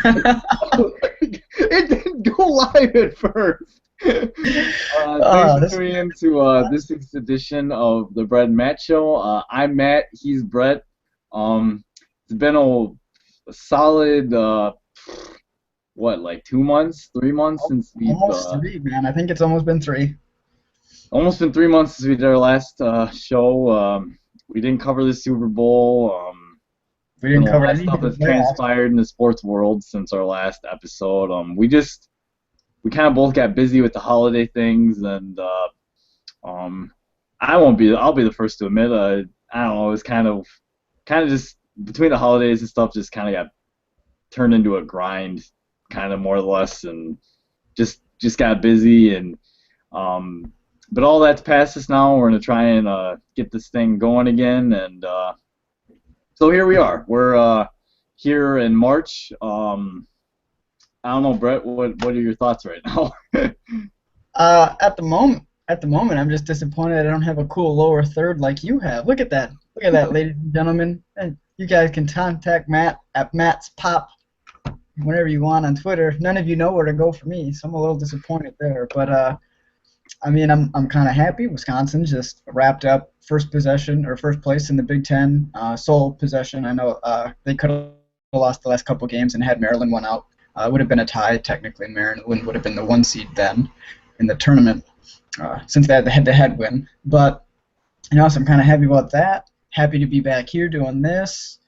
It didn't go live at first. Thanks for This tuning in to this week's edition of the Brett and Matt Show. I'm Matt. He's Brett. It's been a solid like 2 months, 3 months since we've almost three, man. I think it's almost been three. almost been 3 months since we did our last show. We didn't cover the Super Bowl. We Been didn't a cover lot of any of stuff the that's playoffs. transpired in the sports world since our last episode. We kind of both got busy with the holiday things, and um, I'll be the first to admit, I don't know, it was kind of just between the holidays and stuff, just kind of got turned into a grind, kind of more or less, and just got busy, and but all that's past us now. We're gonna try and get this thing going again, and so here we are. We're here in March. I don't know, Brett. What are your thoughts right now? At the moment, I'm just disappointed I don't have a cool lower third like you have. Look at that. Look at that, ladies and gentlemen. And you guys can contact Matt at Matt's Pop whenever you want on Twitter. None of you know where to go for me, so I'm a little disappointed there. But I mean, I'm kind of happy. Wisconsin just wrapped up first possession or first place in the Big Ten, sole possession. I know they could have lost the last couple games and had Maryland won out. It would have been a tie technically. Maryland would have been the one seed then in the tournament since they had the head-to-head win. But so I'm kind of happy about that. Happy to be back here doing this.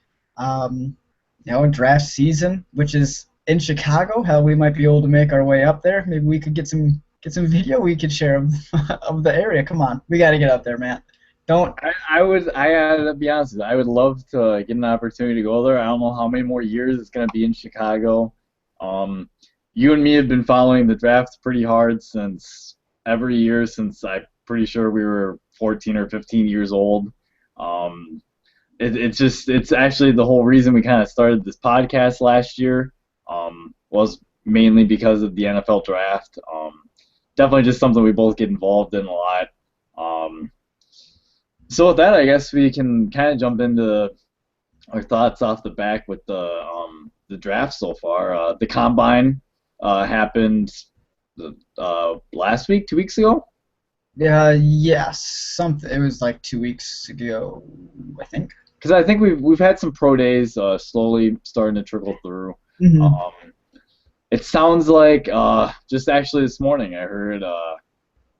Draft season, which is in Chicago. Hell, we might be able to make our way up there. Maybe we could get some video we could share of the area. Come on, we got to get up there, man. Don't. I gotta be honest with you, I would love to get an opportunity to go there. I don't know how many more years it's gonna be in Chicago. You and me have been following the draft pretty hard since every year since I'm pretty sure we were 14 or 15 years old. It's actually the whole reason we kind of started this podcast last year. Was mainly because of the NFL draft. Definitely just something we both get involved in a lot. So with that, I guess we can kind of jump into our thoughts off the back with the draft so far. The combine happened last week, 2 weeks ago. Yes, something. It was like 2 weeks ago, I think. Because I think we've had some pro days slowly starting to trickle through. Mm-hmm. It sounds like just actually this morning I heard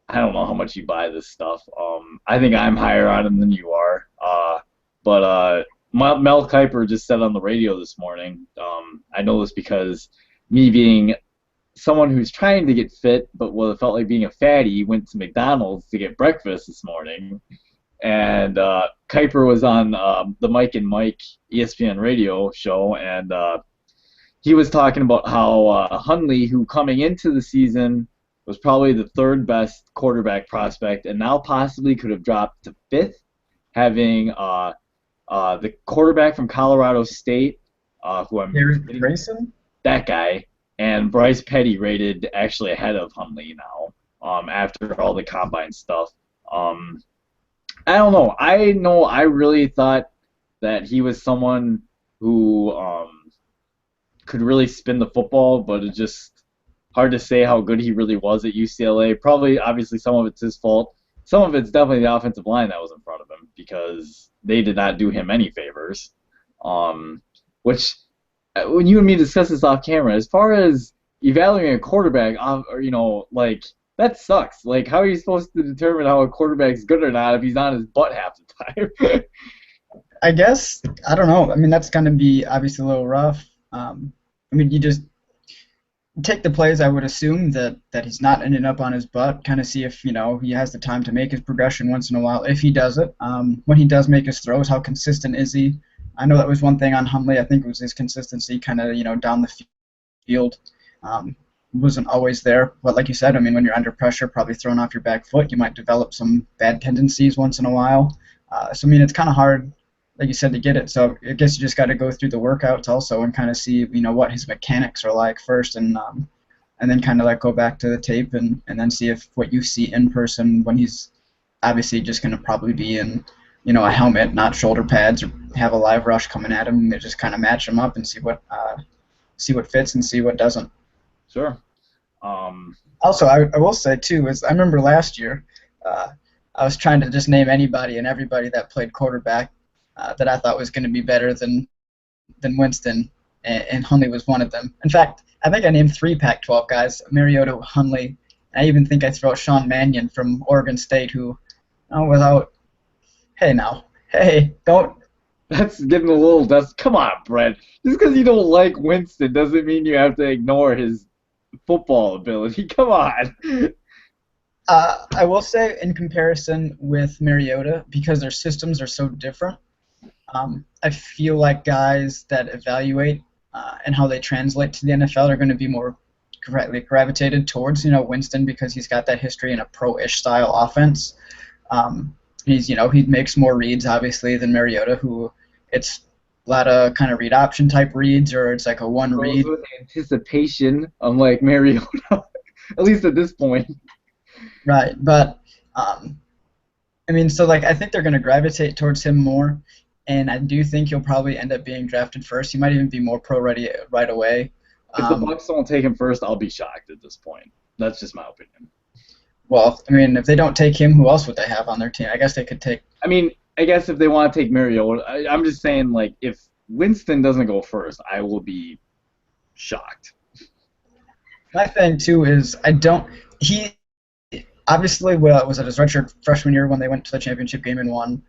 I don't know how much you buy this stuff. I think I'm higher on him than you are. But Mel Kiper just said on the radio this morning. I know this because me being someone who's trying to get fit, but what it felt like being a fatty, went to McDonald's to get breakfast this morning. And Kiper was on the Mike and Mike ESPN radio show, and he was talking about how Hundley, who coming into the season was probably the third best quarterback prospect, and now possibly could have dropped to fifth, having the quarterback from Colorado State, who I'm Grayson? That guy, and Bryce Petty rated actually ahead of Hundley now after all the combine stuff. I don't know. I really thought that he was someone who could really spin the football, but it's just hard to say how good he really was at UCLA. Probably, obviously, some of it's his fault. Some of it's definitely the offensive line that was in front of him because they did not do him any favors. Which, when you and me discuss this off camera, as far as evaluating a quarterback, like, that sucks. Like, how are you supposed to determine how a quarterback's good or not if he's on his butt half the time? I guess, I don't know. I mean, that's going to be obviously a little rough. You just take the plays. I would assume that he's not ending up on his butt, kind of see if, he has the time to make his progression once in a while, if he does it. When he does make his throws, how consistent is he? I know that was one thing on Hundley. I think it was his consistency kind of, down the field. Wasn't always there. But like you said, when you're under pressure, probably thrown off your back foot, you might develop some bad tendencies once in a while. It's kind of hard, like you said, to get it. So I guess you just got to go through the workouts also and kind of see, what his mechanics are like first, and then kind of go back to the tape and then see if what you see in person when he's obviously just going to probably be in, a helmet, not shoulder pads, or have a live rush coming at him, and just kind of match him up and see see what fits and see what doesn't. Sure. Um, Also, I will say too is I remember last year, uh, I was trying to just name anybody and everybody that played quarterback that I thought was going to be better than Winston, and Hundley was one of them. In fact, I think I named three Pac-12 guys: Mariota, Hundley. I even think I threw out Sean Mannion from Oregon State, who, without, hey now, hey, don't. that's getting a little. That's come on, Brett. Just because you don't like Winston doesn't mean you have to ignore his football ability. Come on. I will say, in comparison with Mariota, because their systems are so different, I feel like guys that evaluate and how they translate to the NFL are going to be more gravitated towards, Winston because he's got that history in a pro-ish style offense. He makes more reads obviously than Mariota, who it's a lot of kind of read option type reads, or it's like a one Throws read. with anticipation, unlike Mariota, at least at this point. Right, but so like I think they're going to gravitate towards him more, and I do think he'll probably end up being drafted first. He might even be more pro ready right away. If the Bucks don't take him first, I'll be shocked at this point. That's just my opinion. Well, if they don't take him, who else would they have on their team? I guess they could take. I guess if they want to take Mariota, I'm just saying, like, if Winston doesn't go first, I will be shocked. My thing too is he obviously was at his redshirt freshman year when they went to the championship game and won.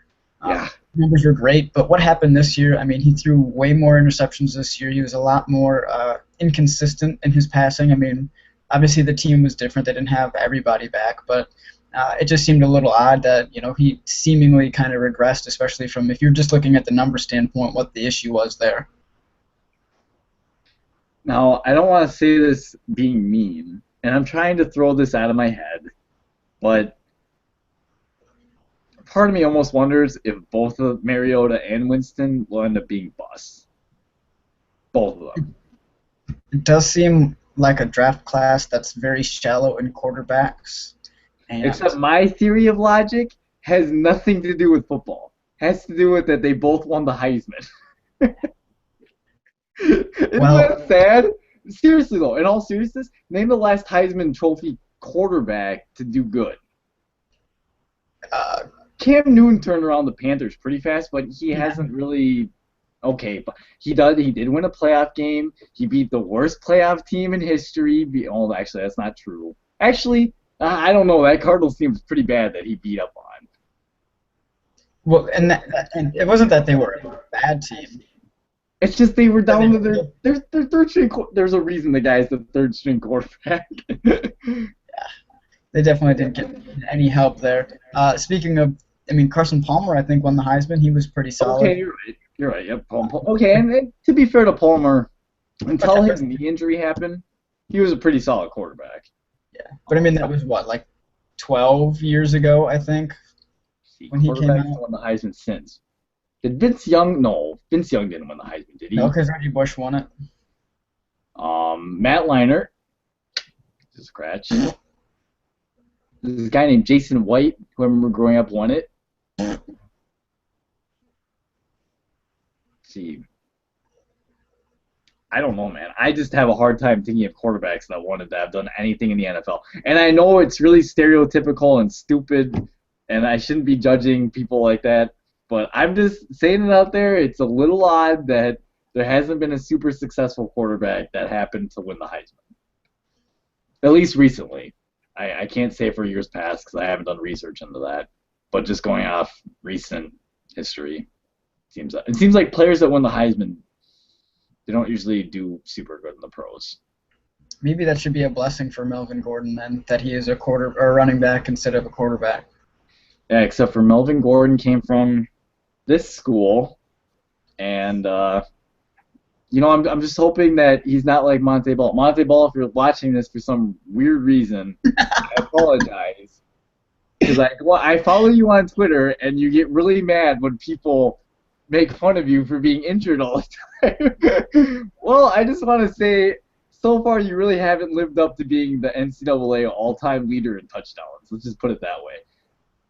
Yeah. Numbers were great, but what happened this year? He threw way more interceptions this year. He was a lot more inconsistent in his passing. Obviously the team was different. They didn't have everybody back, but it just seemed a little odd that he seemingly kind of regressed, especially from if you're just looking at the number standpoint, what the issue was there. Now, I don't want to say this being mean, and I'm trying to throw this out of my head, but part of me almost wonders if both of Mariota and Winston will end up being busts. Both of them. It does seem like a draft class that's very shallow in quarterbacks. Except my theory of logic has nothing to do with football. Has to do with that they both won the Heisman. Isn't that sad? Seriously though, in all seriousness, name the last Heisman Trophy quarterback to do good. Cam Newton turned around the Panthers pretty fast, but he hasn't really. Okay, but he did win a playoff game. He beat the worst playoff team in history. Oh, actually, that's not true. Actually, I don't know. That Cardinals team was pretty bad that he beat up on. Well, and it wasn't that they were a bad team. It's just they were down to their third string. There's a reason the guy's the third string quarterback. Yeah, they definitely didn't get any help there. Speaking of, Carson Palmer, I think won the Heisman. He was pretty solid. Okay, you're right. You're right. Yep. Okay, and to be fair to Palmer, until his knee injury happened, he was a pretty solid quarterback. Yeah, but that was what, like 12 years ago, I think, when he came out. Won the Heisman since. Did Vince Young? No, Vince Young didn't win the Heisman, did he? No, because Reggie Bush won it. Matt Leinart, just a scratch. There's a guy named Jason White, who I remember growing up, won it. Let's see. I don't know, man. I just have a hard time thinking of quarterbacks that wanted to have done anything in the NFL. And I know it's really stereotypical and stupid, and I shouldn't be judging people like that, but I'm just saying it out there. It's a little odd that there hasn't been a super successful quarterback that happened to win the Heisman. At least recently. I can't say for years past because I haven't done research into that. But just going off recent history, it seems like players that win the Heisman, they don't usually do super good in the pros. Maybe that should be a blessing for Melvin Gordon then, that he is a running back instead of a quarterback. Yeah, except for Melvin Gordon came from this school, and I'm just hoping that he's not like Monte Ball. Monte Ball, if you're watching this for some weird reason, I apologize. Because I follow you on Twitter, and you get really mad when people make fun of you for being injured all the time. Well, I just want to say, so far you really haven't lived up to being the NCAA all-time leader in touchdowns. Let's just put it that way.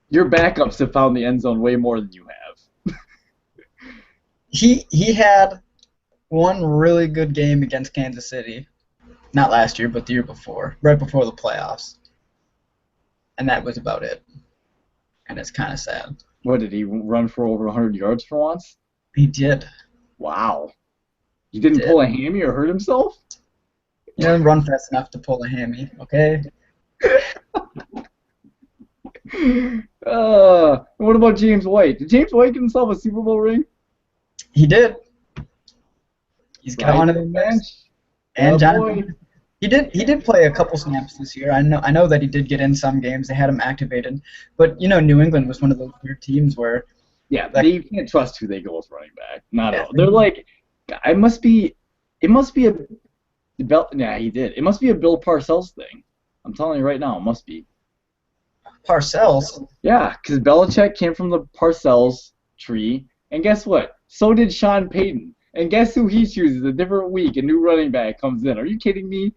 Your backups have found the end zone way more than you have. He had one really good game against Kansas City. Not last year, but the year before, right before the playoffs. And that was about it. And it's kind of sad. What, did he run for over 100 yards for once? He did. Wow. He He didn't did. pull a hammy or hurt himself? He didn't run fast enough to pull a hammy, okay? What about James White? Did James White get himself a Super Bowl ring? He did. He's got one Riding of the the bench? best. And Yeah, boy. Jonathan, he did play a couple snaps this year. I know that he did get in some games. They had him activated, but New England was one of those weird teams where Yeah, like they can't trust who they go with running back. Not at yeah, all. They're like, it must be a Bill. Yeah, he did. It must be a Bill Parcells thing. I'm telling you right now, it must be. Parcells. Yeah, because Belichick came from the Parcells tree, and guess what? So did Sean Payton. And guess who he chooses a different week? A new running back comes in. Are you kidding me?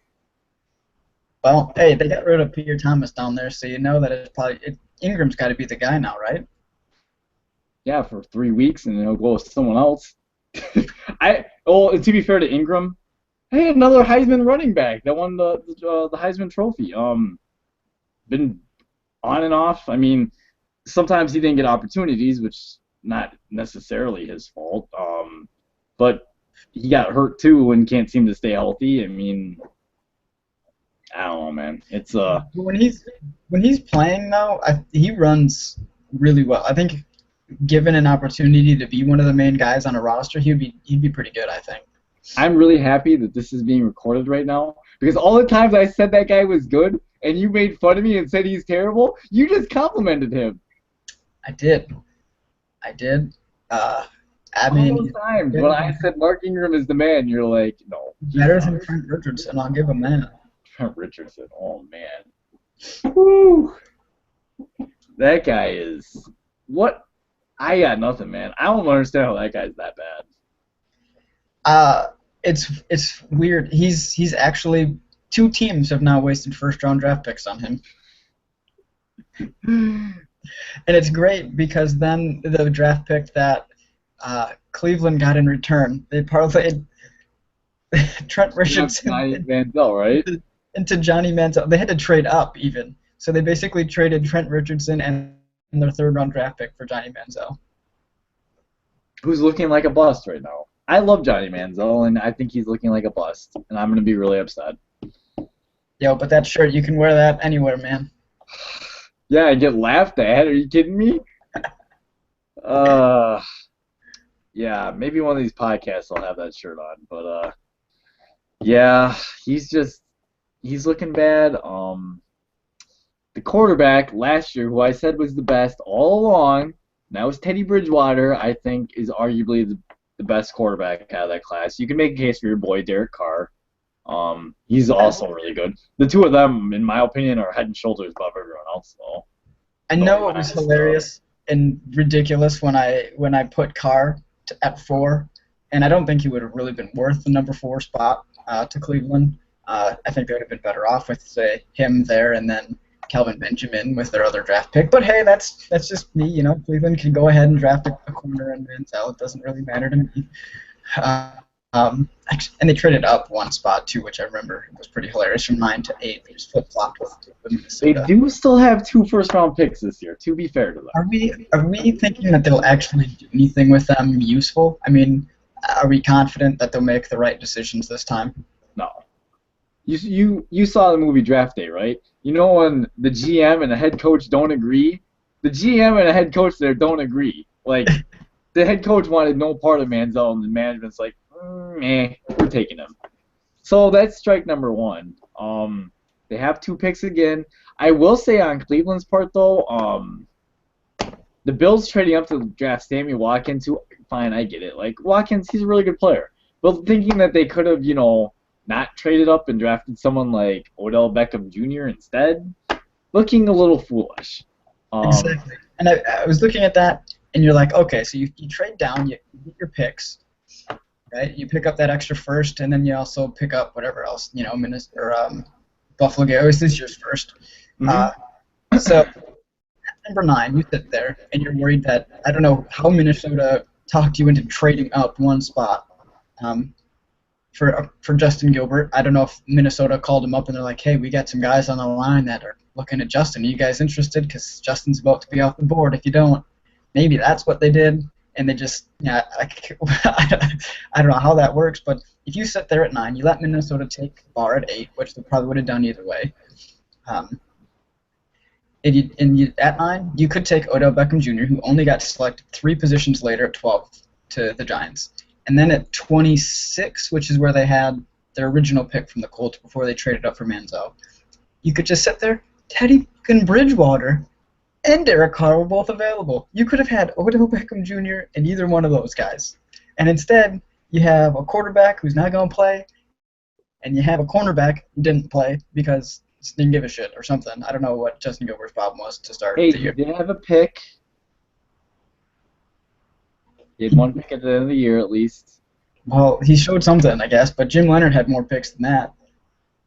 Well, hey, they got rid of Peter Thomas down there, so you know that it's probably Ingram's got to be the guy now, right? Yeah, for 3 weeks, and then he'll go with someone else. To be fair to Ingram, hey, another Heisman running back that won the Heisman Trophy. Been on and off. I mean, sometimes he didn't get opportunities, which is not necessarily his fault. But he got hurt too and can't seem to stay healthy. I mean, I don't know, man. It's When he's playing though, he runs really well. I think given an opportunity to be one of the main guys on a roster, he'd be pretty good, I think. I'm really happy that this is being recorded right now because all the times I said that guy was good and you made fun of me and said he's terrible, you just complimented him. I did. I All mean, those times when I said Mark Ingram is the man, you're like, no, he's better not. than Trent Richardson. I'll give him that. Trent Richardson. Oh man. Woo. That guy is what? I got nothing, man. I don't understand how that guy's that It's weird. He's actually two teams have now wasted first round draft picks on him, bad. and it's great because then the draft pick that Cleveland got in return, they parlayed Trent Richardson Johnny Manziel, right? into Johnny Manziel. They had to trade up even, so they basically traded Trent Richardson and their third round draft pick for Johnny Manziel. Who's looking like a bust right now. I love Johnny Manziel, and I think he's looking like a bust, and I'm going to be really upset. Yo, but that shirt, you can wear that anywhere, man. Yeah, I get laughed at. Are you kidding me? Yeah, maybe one of these podcasts I'll have that shirt on, but yeah, he's looking bad. The quarterback last year, who I said was the best all along, and that was Teddy Bridgewater, I think is arguably the best quarterback out of that class. You can make a case for your boy Derek Carr. He's also really good. The two of them, in my opinion, are head and shoulders above everyone else, though. I know it was hilarious and ridiculous when I put Carr at 4, and I don't think he would have really been worth the number 4 spot to Cleveland. I think they would have been better off with, say, him there and then Kelvin Benjamin with their other draft pick. But hey, that's just me. Cleveland can go ahead and draft a corner and Manziel. It doesn't really matter to me. And they traded up one spot too, which I remember it was pretty hilarious. From 9 to 8, they just flip flopped with They Minnesota. do still have 2 first-round picks this year, to be fair to them. Are we thinking that they'll actually do anything with them useful? I mean, are we confident that they'll make the right decisions this time? No. You saw the movie Draft Day, right? You know when the GM and the head coach don't agree? The GM and the head coach there don't agree. Like, the head coach wanted no part of Manziel, and the management's like, we're taking him. So that's strike number 1. They have 2 picks again. I will say on Cleveland's part, though, the Bills trading up to draft Sammy Watkins, who, fine, I get it. Like, Watkins, he's a really good player. But thinking that they could have, not traded up and drafted someone like Odell Beckham Jr. instead, looking a little foolish. Exactly. And I was looking at that, and you're like, okay, so you trade down, you get your picks, right? You pick up that extra first, and then you also pick up whatever else, Buffalo Gales is yours first. So at number 9, you sit there, and you're worried that, I don't know how Minnesota talked you into trading up one spot. for Justin Gilbert. I don't know if Minnesota called him up and they're like, hey, we got some guys on the line that are looking at Justin. Are you guys interested? Because Justin's about to be off the board. If you don't, maybe that's what they did. And they just, yeah, I don't know how that works, but if you sit there at 9, you let Minnesota take Barr at 8, which they probably would have done either way. Um, at 9, you could take Odell Beckham Jr., who only got selected 3 positions later at 12 to the Giants. And then at 26, which is where they had their original pick from the Colts before they traded up for Manziel, you could just sit there. Teddy Bridgewater and Derek Carr were both available. You could have had Odell Beckham Jr. and either one of those guys. And instead, you have a quarterback who's not going to play, and you have a cornerback who didn't play because he didn't give a shit or something. I don't know what Justin Gilbert's problem was to start Hey, the year. he did have a pick. He had one pick at the end of the year at least. Well, he showed something, I guess, but Jim Leonard had more picks than that.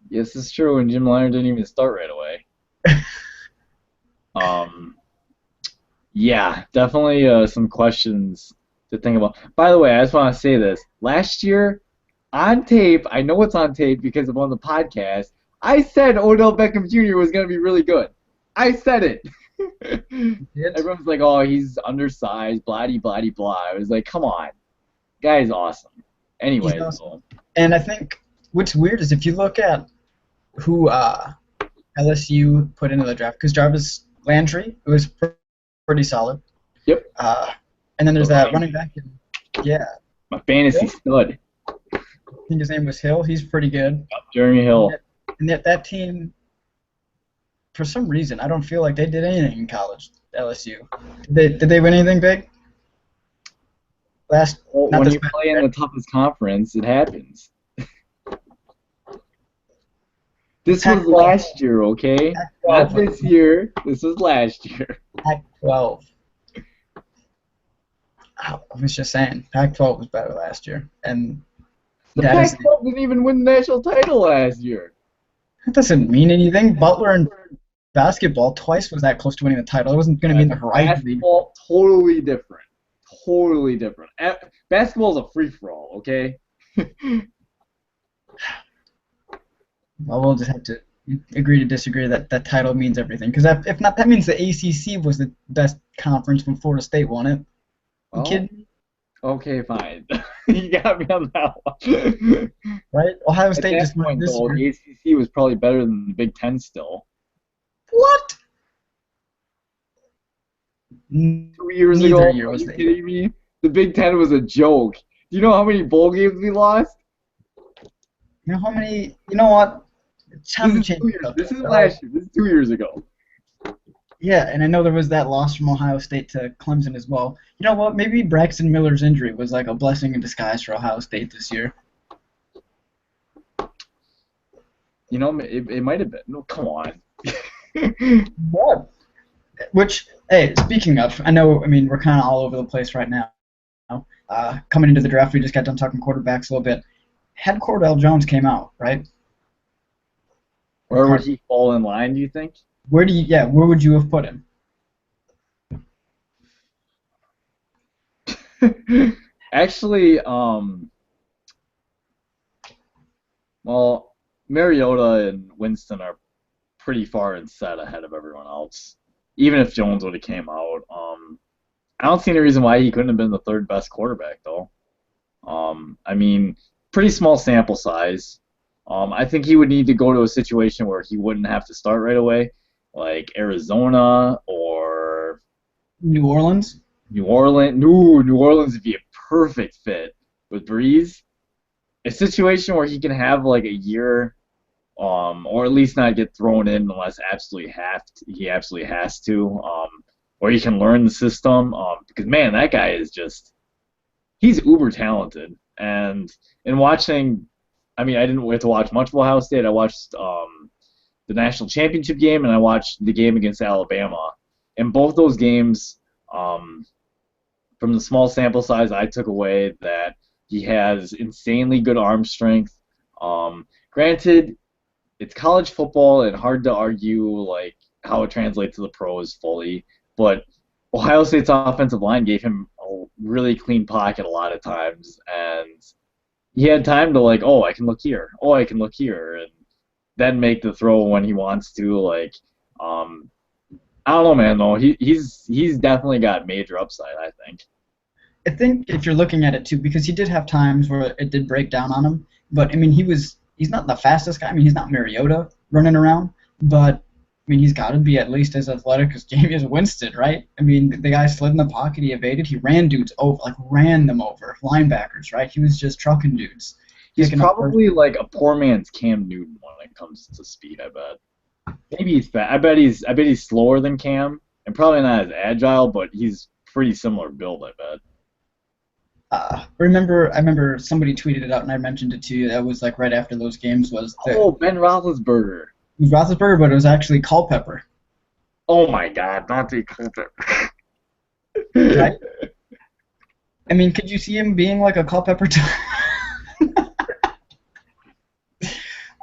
Yes, it's true, and Jim Leonard didn't even start right away. Yeah, definitely some questions to think about. By the way, I just want to say this. Last year, on tape, I know it's on tape because of on the podcast, I said Odell Beckham Jr. was going to be really good. I said it. Everyone's like, oh, he's undersized, blah, blah, blah. I was like, come on. Guy's awesome. Anyway, He's awesome. And I think what's weird is if you look at who LSU put into the draft, because Jarvis Landry was pretty solid. Yep. And then there's that running back. Yeah. My fantasy stud. I think his name was Hill. He's pretty good. Jeremy Hill. And yet that team, for some reason, I don't feel like they did anything in college, LSU. Did they win anything big? When you play in the toughest conference, it happens. This was last year, okay? Not this year. This was last year. Pac-12. I was just saying, Pac-12 was better last year, and the Pac-12 didn't even win the national title last year. That doesn't mean anything. Butler and basketball twice was that close to winning the title. It wasn't going to mean the Horizon League. Basketball, totally different. Totally different. Basketball is a free-for-all, okay? Well, we'll just have to agree to disagree that that title means everything. Because if not, that means the ACC was the best conference when Florida State won it. You kidding me? Okay, fine. You got me on that one. Right? Ohio State just won this year. The ACC was probably better than the Big Ten still. What? 2 years ago? Are you kidding me? The Big Ten was a joke. Do you know how many bowl games we lost? You know how many? You know what? It's time to change. This is last year. This is 2 years ago. Yeah, and I know there was that loss from Ohio State to Clemson as well. You know what? Maybe Braxton Miller's injury was like a blessing in disguise for Ohio State this year. You know, it might have been. No, come on. What? Which, hey, speaking of, I mean, we're kind of all over the place right now. Coming into the draft, we just got done talking quarterbacks a little bit. Had Cordell Jones came out, right? Where would he fall in line, do you think? Where would you have put him? Actually, well, Mariota and Winston are pretty far and set ahead of everyone else. Even if Jones would have came out, I don't see any reason why he couldn't have been the third best quarterback, though. I mean, pretty small sample size. I think he would need to go to a situation where he wouldn't have to start right away, like Arizona or New Orleans. New Orleans would be a perfect fit with Breeze. A situation where he can have like a year, or at least not get thrown in unless he absolutely has to, where he can learn the system. Because man, that guy is he's uber talented. And in watching, I mean, I didn't get to watch much of Ohio State. I watched the national championship game, and I watched the game against Alabama. In both those games, from the small sample size, I took away that he has insanely good arm strength. Granted, it's college football and hard to argue like how it translates to the pros fully, but Ohio State's offensive line gave him a really clean pocket a lot of times, and he had time to like, oh, I can look here, oh, I can look here, and then make the throw when he wants to. Like, um, I don't know, man. No, he's definitely got major upside, I think. I think if you're looking at it too, because he did have times where it did break down on him, but I mean he's not the fastest guy. I mean he's not Mariota running around, but I mean he's got to be at least as athletic as Jameis Winston, right? I mean the guy slid in the pocket, he evaded, he ran dudes over, like ran them over, linebackers, right? He was just trucking dudes, He's picking up first. probably like a poor man's Cam Newton when it comes to speed. I bet. Maybe he's fat. I bet he's slower than Cam, and probably not as agile, but he's pretty similar build. I bet. I remember somebody tweeted it out and I mentioned it to you. That was like right after those games was the Oh, Ben Roethlisberger. it was Roethlisberger, but it was actually Culpepper, Oh my God, Dante Culpepper. right? I mean, could you see him being like a Culpepper?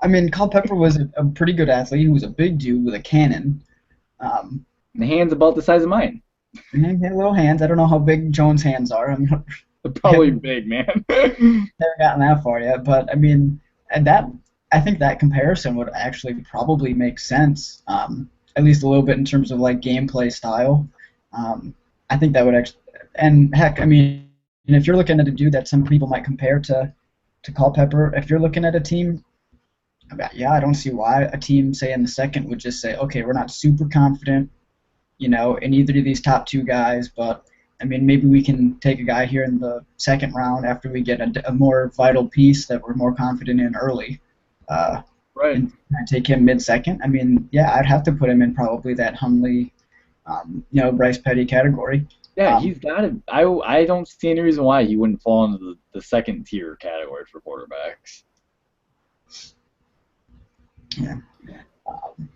I mean, Culpepper was a pretty good athlete. He was a big dude with a cannon. Um, The hand's about the size of mine. and he had little hands. I don't know how big Jones' hands are. I mean, They're probably big, man. never gotten that far yet. But I mean, and that I think that comparison would actually probably make sense, at least a little bit in terms of like gameplay style. I think that would actually, and heck, I mean, and if you're looking at a dude that some people might compare to Culpepper, if you're looking at a team, yeah, I don't see why a team, say in the second, would just say, okay, we're not super confident, in either of these top two guys, but I mean, maybe we can take a guy here in the second round after we get a more vital piece that we're more confident in early, Right. and take him mid-second. I mean, yeah, I'd have to put him in probably that Hundley, Bryce Petty category. Yeah, Um, he's got it. I don't see any reason why he wouldn't fall into the second tier category for quarterbacks. yeah. Um,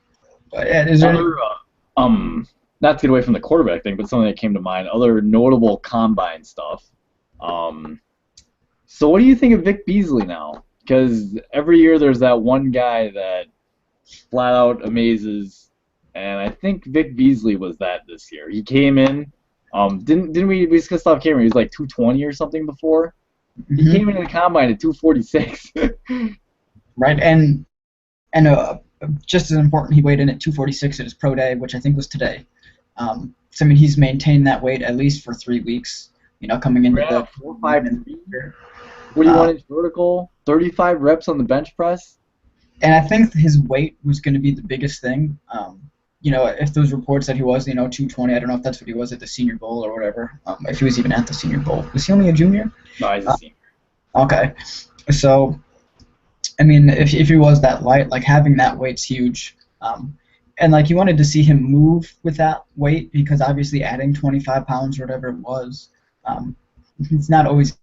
but yeah, is there any, Other, not to get away from the quarterback thing, but something that came to mind, other notable combine stuff. Um, so what do you think of Vic Beasley now? Because every year there's that one guy that flat out amazes, and I think Vic Beasley was that this year. He came in, didn't we discuss off camera? He was like 220 or something before. He Mhm. came into the combine at 246. Right, and just as important, he weighed in at 246 at his pro day, which I think was today. So I mean, he's maintained that weight at least for 3 weeks. Coming into Ran a the 4.53. What do you uh, want inch vertical? 35 reps on the bench press. and I think his weight was going to be the biggest thing. If those reports that he was, 220, I don't know if that's what he was at the Senior Bowl or whatever. If he was even at the Senior Bowl, was he only a junior? No, he's a senior. Okay, so I mean, if he was that light, like having that weight's huge. And like you wanted to see him move with that weight because obviously adding 25 pounds or whatever it was, um, it's not always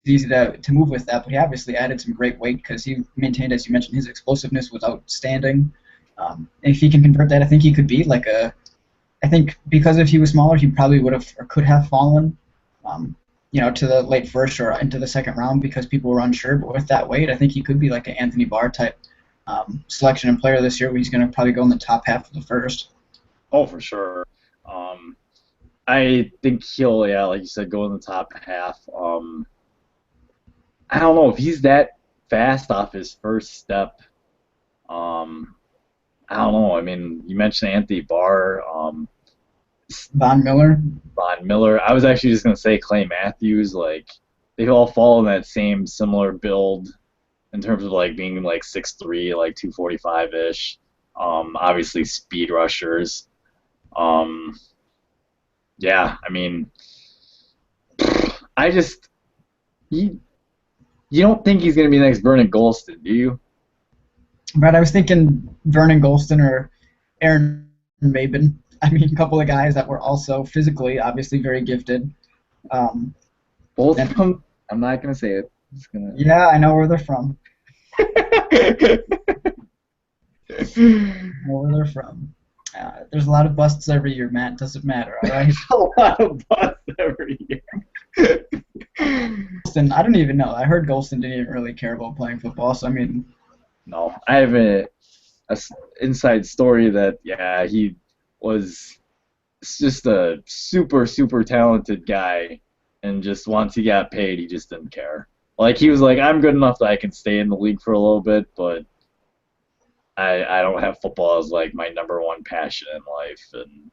easy to move with that. But he obviously added some great weight because he maintained, as you mentioned, his explosiveness was outstanding. If he can convert that, I think he could be like I think because if he was smaller, he probably would have or could have fallen. Um, to the late first or into the second round because people were unsure. But with that weight, I think he could be like an Anthony Barr type selection and player this year where he's going to probably go in the top half of the first. Oh, for sure. Um, I think he'll, yeah, like you said, go in the top half. I don't know if he's that fast off his first step. Um, I don't know. I mean, you mentioned Anthony Barr, Von Miller. Von Miller. I was actually just gonna say Clay Matthews. Like they all fall in that same similar build in terms of like being like 6'3", like 245 ish. Obviously speed rushers. Um, yeah, I mean, I just you you don't think he's gonna be the next Vernon Golston, do you? But I was thinking Vernon Golston or Aaron Mabin. I mean, a couple of guys that were also physically, obviously, very gifted. Um, Both and of them. I'm not gonna say it. I'm just gonna. yeah, I know where they're from. I know where they're from. There's a lot of busts every year, Matt. Doesn't matter, all right? A lot of buzz every year. Golston, I don't even know. I heard Golston didn't even really care about playing football. So I mean, No, I have inside story that yeah he was just a super talented guy, and just once he got paid, he just didn't care. Like he was like, I'm good enough that I can stay in the league for a little bit, but I don't have football as like my number one passion in life. And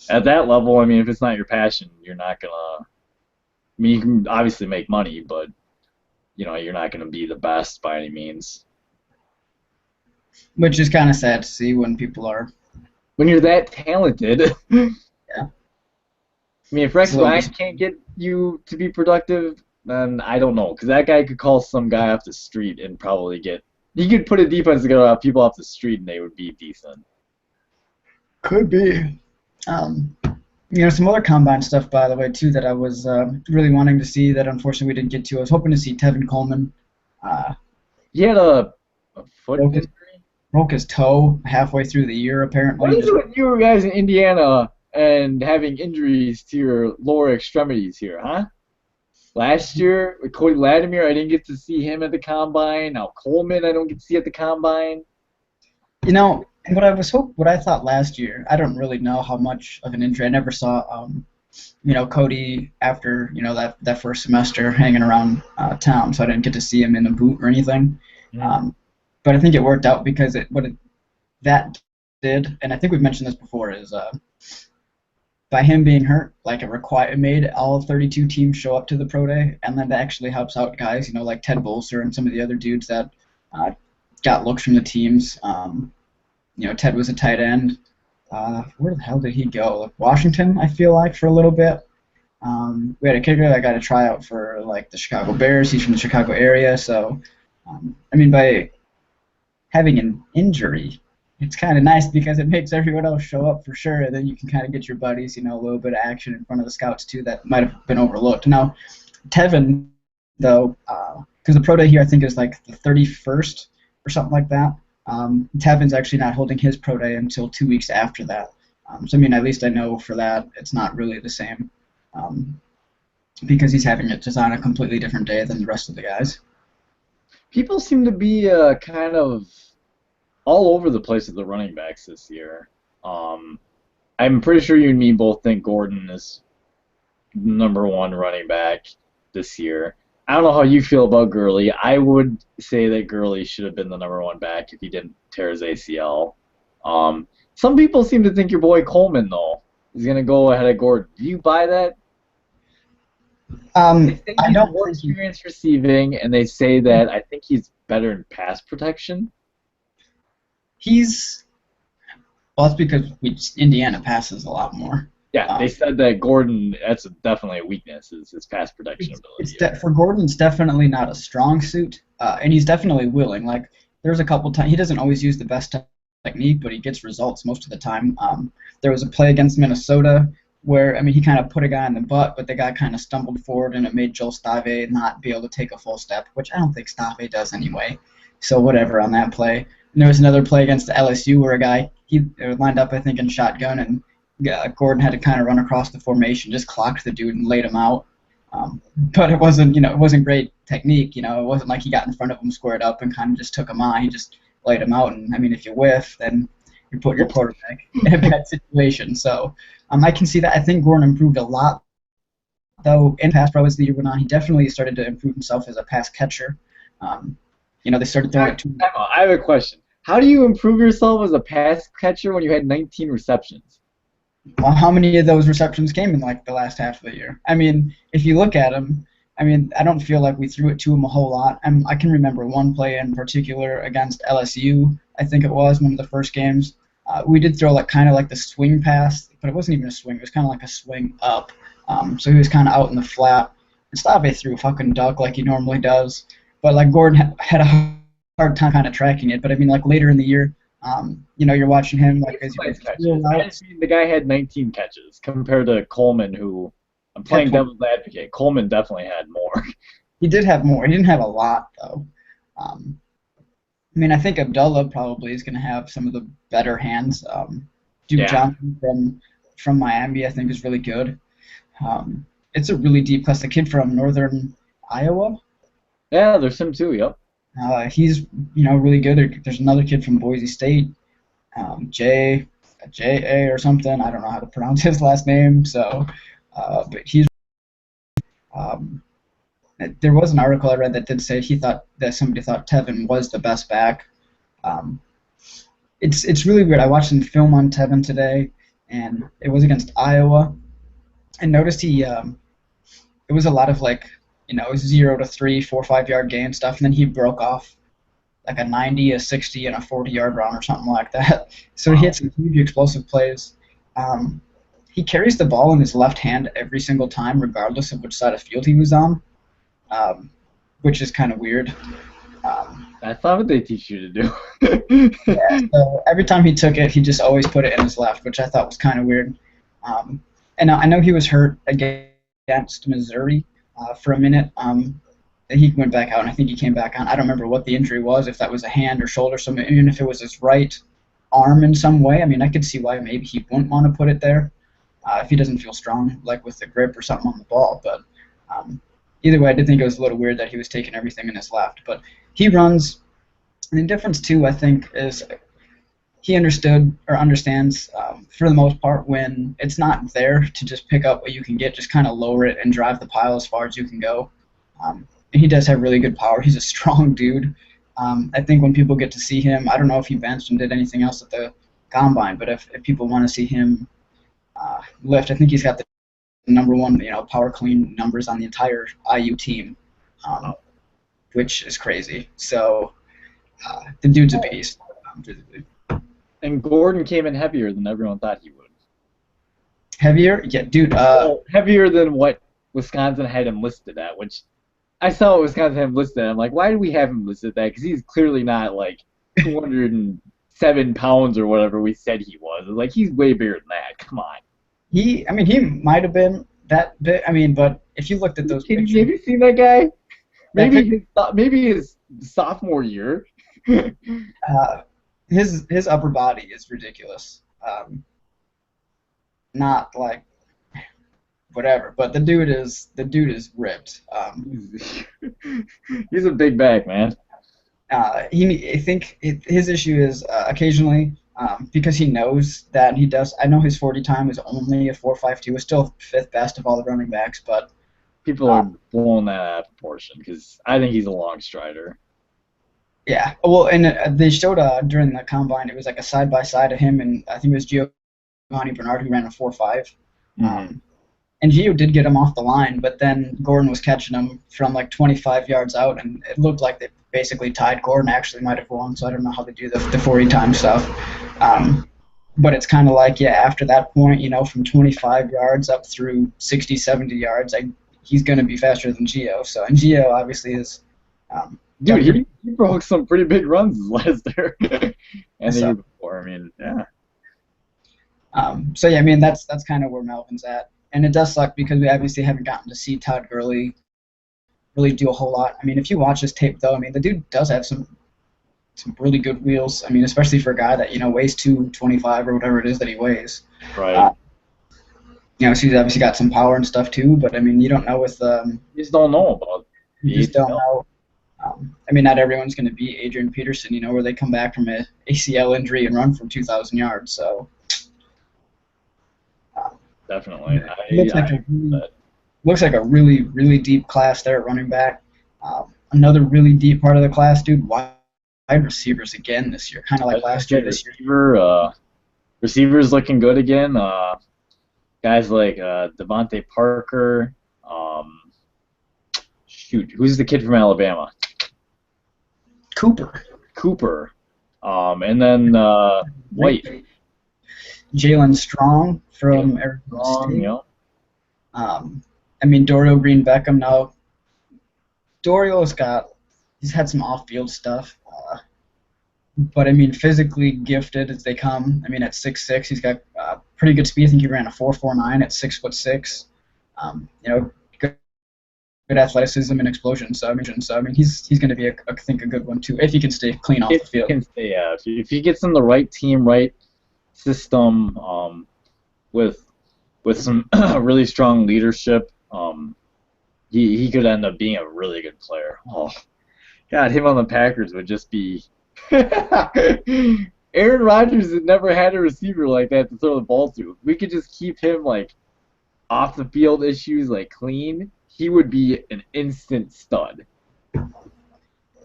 at that level, I mean, if it's not your passion, you're not gonna. I mean, you can obviously make money, but you're not gonna be the best by any means. Which is kind of sad to see when people are. When you're that talented, I Yeah, mean, if it's Rex a little Ryan can't get you to be productive, then I don't know, because that guy could call some guy off the street and probably get. He could put a defense together off people off the street and they would be decent. could be. Um, some other combine stuff, by the way, too, that I was really wanting to see that unfortunately we didn't get to. I was hoping to see Tevin Coleman uh, He had a foot broke his, injury. broke his toe halfway through the year, What apparently. is it with you guys in Indiana and having injuries to your lower extremities here, huh? Last year with Cody Latimer, I didn't get to see him at the combine. Now Coleman, I don't get to see at the combine. What I thought last year, I don't really know how much of an injury. I never saw, Cody after, that first semester hanging around town, so I didn't get to see him in a boot or anything. Mm. But I think it worked out because that did, and I think we've mentioned this before, is by him being hurt, like it made all 32 teams show up to the pro day, and then that actually helps out guys, like Ted Bolser and some of the other dudes that uh, got looks from the teams. Ted was a tight end. Where the hell did he go? Like Washington, I feel like, for a little bit. We had a kicker that got a tryout for like the Chicago Bears. He's from the Chicago area, so by having an injury, it's kind of nice because it makes everyone else show up for sure, and then you can kind of get your buddies, a little bit of action in front of the scouts too that might have been overlooked. Now, Tevin, though, because the pro day here I think is like the 31st or something like that. Tevin's actually not holding his pro day until 2 weeks after that. At least I know for that it's not really the same because he's having it just on a completely different day than the rest of the guys. People seem to be kind of all over the place with the running backs this year. I'm pretty sure you and me both think Gordon is number one running back this year. I don't know how you feel about Gurley. I would say that Gurley should have been the number one back if he didn't tear his ACL. Some people seem to think your boy Coleman, though, is going to go ahead of Gordon. Do you buy that? They say I he's don't more think experienced receiving, and they say that I think he's better in pass protection. he's well, it's because Indiana passes a lot more. Yeah, they said that Gordon, that's definitely a weakness, is his pass protection ability. For Gordon, it's definitely not a strong suit, and he's definitely willing. Like there's a couple times he doesn't always use the best technique, but he gets results most of the time. There was a play against Minnesota where he kind of put a guy in the butt, but the guy kind of stumbled forward, and it made Joel Stave not be able to take a full step, which I don't think Stave does anyway. So whatever on that play. And there was another play against LSU where a guy he lined up I think in shotgun and Gordon had to kind of run across the formation, just clocked the dude and laid him out. But it wasn't great technique. It wasn't like he got in front of him, squared up, and kind of just took him on. He just laid him out. And if you whiff, then you put your quarterback in a bad situation. So I can see that. I think Gordon improved a lot, though. In pass pro as the year went on, he definitely started to improve himself as a pass catcher. They started throwing it to him. I have a question. How do you improve yourself as a pass catcher when you had 19 receptions? Well, how many of those receptions came in like the last half of the year? If you look at them, I don't feel like we threw it to him a whole lot. I can remember one play in particular against LSU. I think it was one of the first games. We did throw kind of like the swing pass, but it wasn't even a swing. It was kind of like a swing up. So he was kind of out in the flat. And Stave threw a fucking duck like he normally does. But Gordon had a hard time kind of tracking it. But later in the year, you're watching him as the guy had 19 catches compared to Coleman, who I'm playing devil's advocate. Coleman definitely had more. He did have more. He didn't have a lot though. I think Abdullah probably is going to have some of the better hands. Duke Johnson from Miami, I think, is really good. It's a really deep class. The kid from Northern Iowa. Yeah, there's him too. Yep. He's really good. There's another kid from Boise State, J.A. or something. I don't know how to pronounce his last name. So, but he's There was an article I read that did say he thought that somebody thought Tevin was the best back. Um, it's really weird. I watched some film on Tevin today, and it was against Iowa. I noticed it was a lot of like 0 to 3, 4, 5 yard gain stuff, and then he broke off like a 90, a 60, and a 40-yard run or something like that. So he Wow. hit some huge explosive plays. Um, he carries the ball in his left hand every single time, regardless of which side of field he was on, um, which is kind of weird. Um, That's not what they teach you to do. yeah, so every time he took it, he just always put it in his left, which I thought was kind of weird. Um, and I know he was hurt against Missouri for a minute. He went back out, and I think he came back on. I don't remember what the injury was, if that was a hand or shoulder, so even if it was his right arm in some way. I mean, I could see why maybe he wouldn't want to put it there if he doesn't feel strong, like with the grip or something on the ball. But um, either way, I did think it was a little weird that he was taking everything in his left. But he runs. And the difference, too, I think, is he understood or understands, for the most part, when it's not there to just pick up what you can get, just kind of lower it and drive the pile as far as you can go. And he does have really good power. He's a strong dude. I think when people get to see him, I don't know if he benched and did anything else at the combine, but if people want to see him lift, I think he's got the number one, power clean numbers on the entire IU team, um, which is crazy. So the dude's a beast. Physically. And Gordon came in heavier than everyone thought he would. Heavier? Yeah, dude. Well, heavier than what Wisconsin had him listed at, which I saw what Wisconsin had him listed at. I'm like, why do we have him listed at that? Because he's clearly not like 207 pounds or whatever we said he was. Like, he's way bigger than that. Come on. I mean, he might have been that big. I mean, but if you looked at those Have pictures, you seen that guy? that Maybe his sophomore year. uh, his upper body is ridiculous. Not like whatever, but the dude is ripped. He's a big bag, man. I think his issue is occasionally because he knows that he does. I know his 40 time is only a 4.52. It's still fifth best of all the running backs, but People are blowing that out of proportion because I think he's a long strider. yeah. Well, and they showed during the combine, it was like a side by side of him and I think it was Giovanni Bernard who ran a 4.5. Mm-hmm. And Gio did get him off the line, but then Gordon was catching him from like 25 yards out, and it looked like they basically tied. Gordon actually might have won, so I don't know how they do the 40 time stuff. But it's kind of like, yeah, after that point, from 25 yards up through 60, 70 yards, he's going to be faster than Gio. So, and Gio obviously is. Dude, he broke some pretty big runs last year. And the So- year before. I mean, yeah. So yeah, I mean that's kind of where Melvin's at, and it does suck because we obviously haven't gotten to see Todd Gurley really do a whole lot. I mean, if you watch his tape though, I mean the dude does have some really good wheels. I mean, especially for a guy that weighs 225 or whatever it is that he weighs. Right. So he's obviously got some power and stuff too, but I mean you don't know with You just don't know about you just don't know. I mean, not everyone's going to be Adrian Peterson, where they come back from a ACL injury and run from 2,000 yards. So. Definitely. Looks like a really, really deep class there at running back. Another really deep part of the class, dude, wide receivers again this year, kind of like last year this year. Receivers looking good again. Guys like Devontae Parker. Who's the kid from Alabama? Cooper. And then White. Jalen Strong from Arizona State. Yeah. I mean, Dorial Green Beckham now. He's had some off-field stuff, but I mean, physically gifted as they come. I mean, at 6'6", he's got pretty good speed. I think he ran a 4.49 at 6'6". Good athleticism and explosion. So I mean, he's going to be I think a good one too if he can stay clean off the field. If he gets in the right team, right system, with some really strong leadership, he could end up being a really good player. Oh, God, him on the Packers would just be. Aaron Rodgers had never had a receiver like that to throw the ball to. We could just keep him like off the field issues like clean. he would be an instant stud.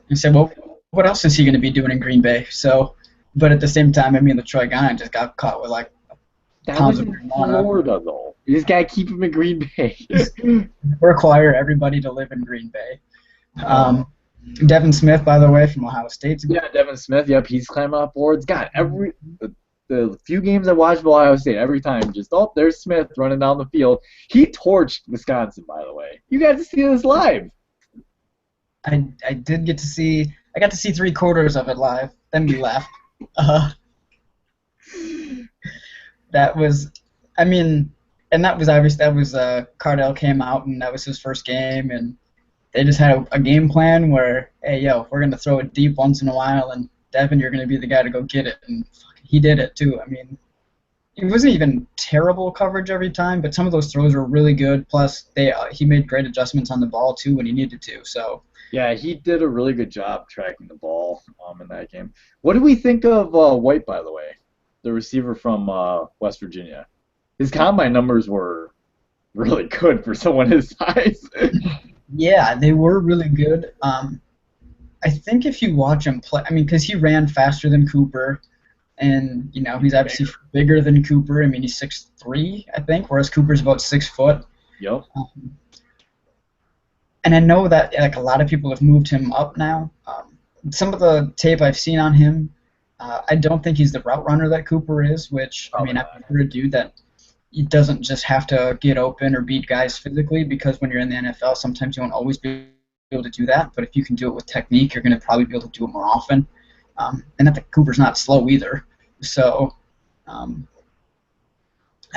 You say, well, what else is he going to be doing in Green Bay? So, but at the same time, I mean, the Troy Guy just got caught with like That pounds was of in marijuana. Florida, though. You just gotta keep him in Green Bay. Require everybody to live in Green Bay. Oh, Um, Devin Smith, by the way, from Ohio State. yeah, Devin Smith. Yep, he's climbing up boards. God, the few games I watched of Ohio State, every time just there's Smith running down the field. He torched Wisconsin, by the way. You got to see this live. I did get to see. I got to see 3/4 of it live. Then we left. Uh, that was, I mean, and that was obvious. That was Cardell came out and that was his first game, and they just had a game plan where, hey, yo, we're gonna throw it deep once in a while, and Devin, you're gonna be the guy to go get it, and he did it too. I mean, it wasn't even terrible coverage every time, but some of those throws were really good. Plus, he made great adjustments on the ball too when he needed to. So Yeah, he did a really good job tracking the ball in that game. What do we think of White, by the way, the receiver from West Virginia? His combine numbers were really good for someone his size. yeah, they were really good. I think if you watch him play, I mean, because he ran faster than Cooper, and he's obviously bigger than Cooper. I mean, he's 6'3", I think, whereas Cooper's about 6 foot. Yep. And I know that like a lot of people have moved him up now. Some of the tape I've seen on him, I don't think he's the route runner that Cooper is. Which I mean, I prefer a dude that he doesn't just have to get open or beat guys physically, because when you're in the NFL, sometimes you won't always be able to do that. But if you can do it with technique, you're going to probably be able to do it more often. And that Cooper's not slow either. So I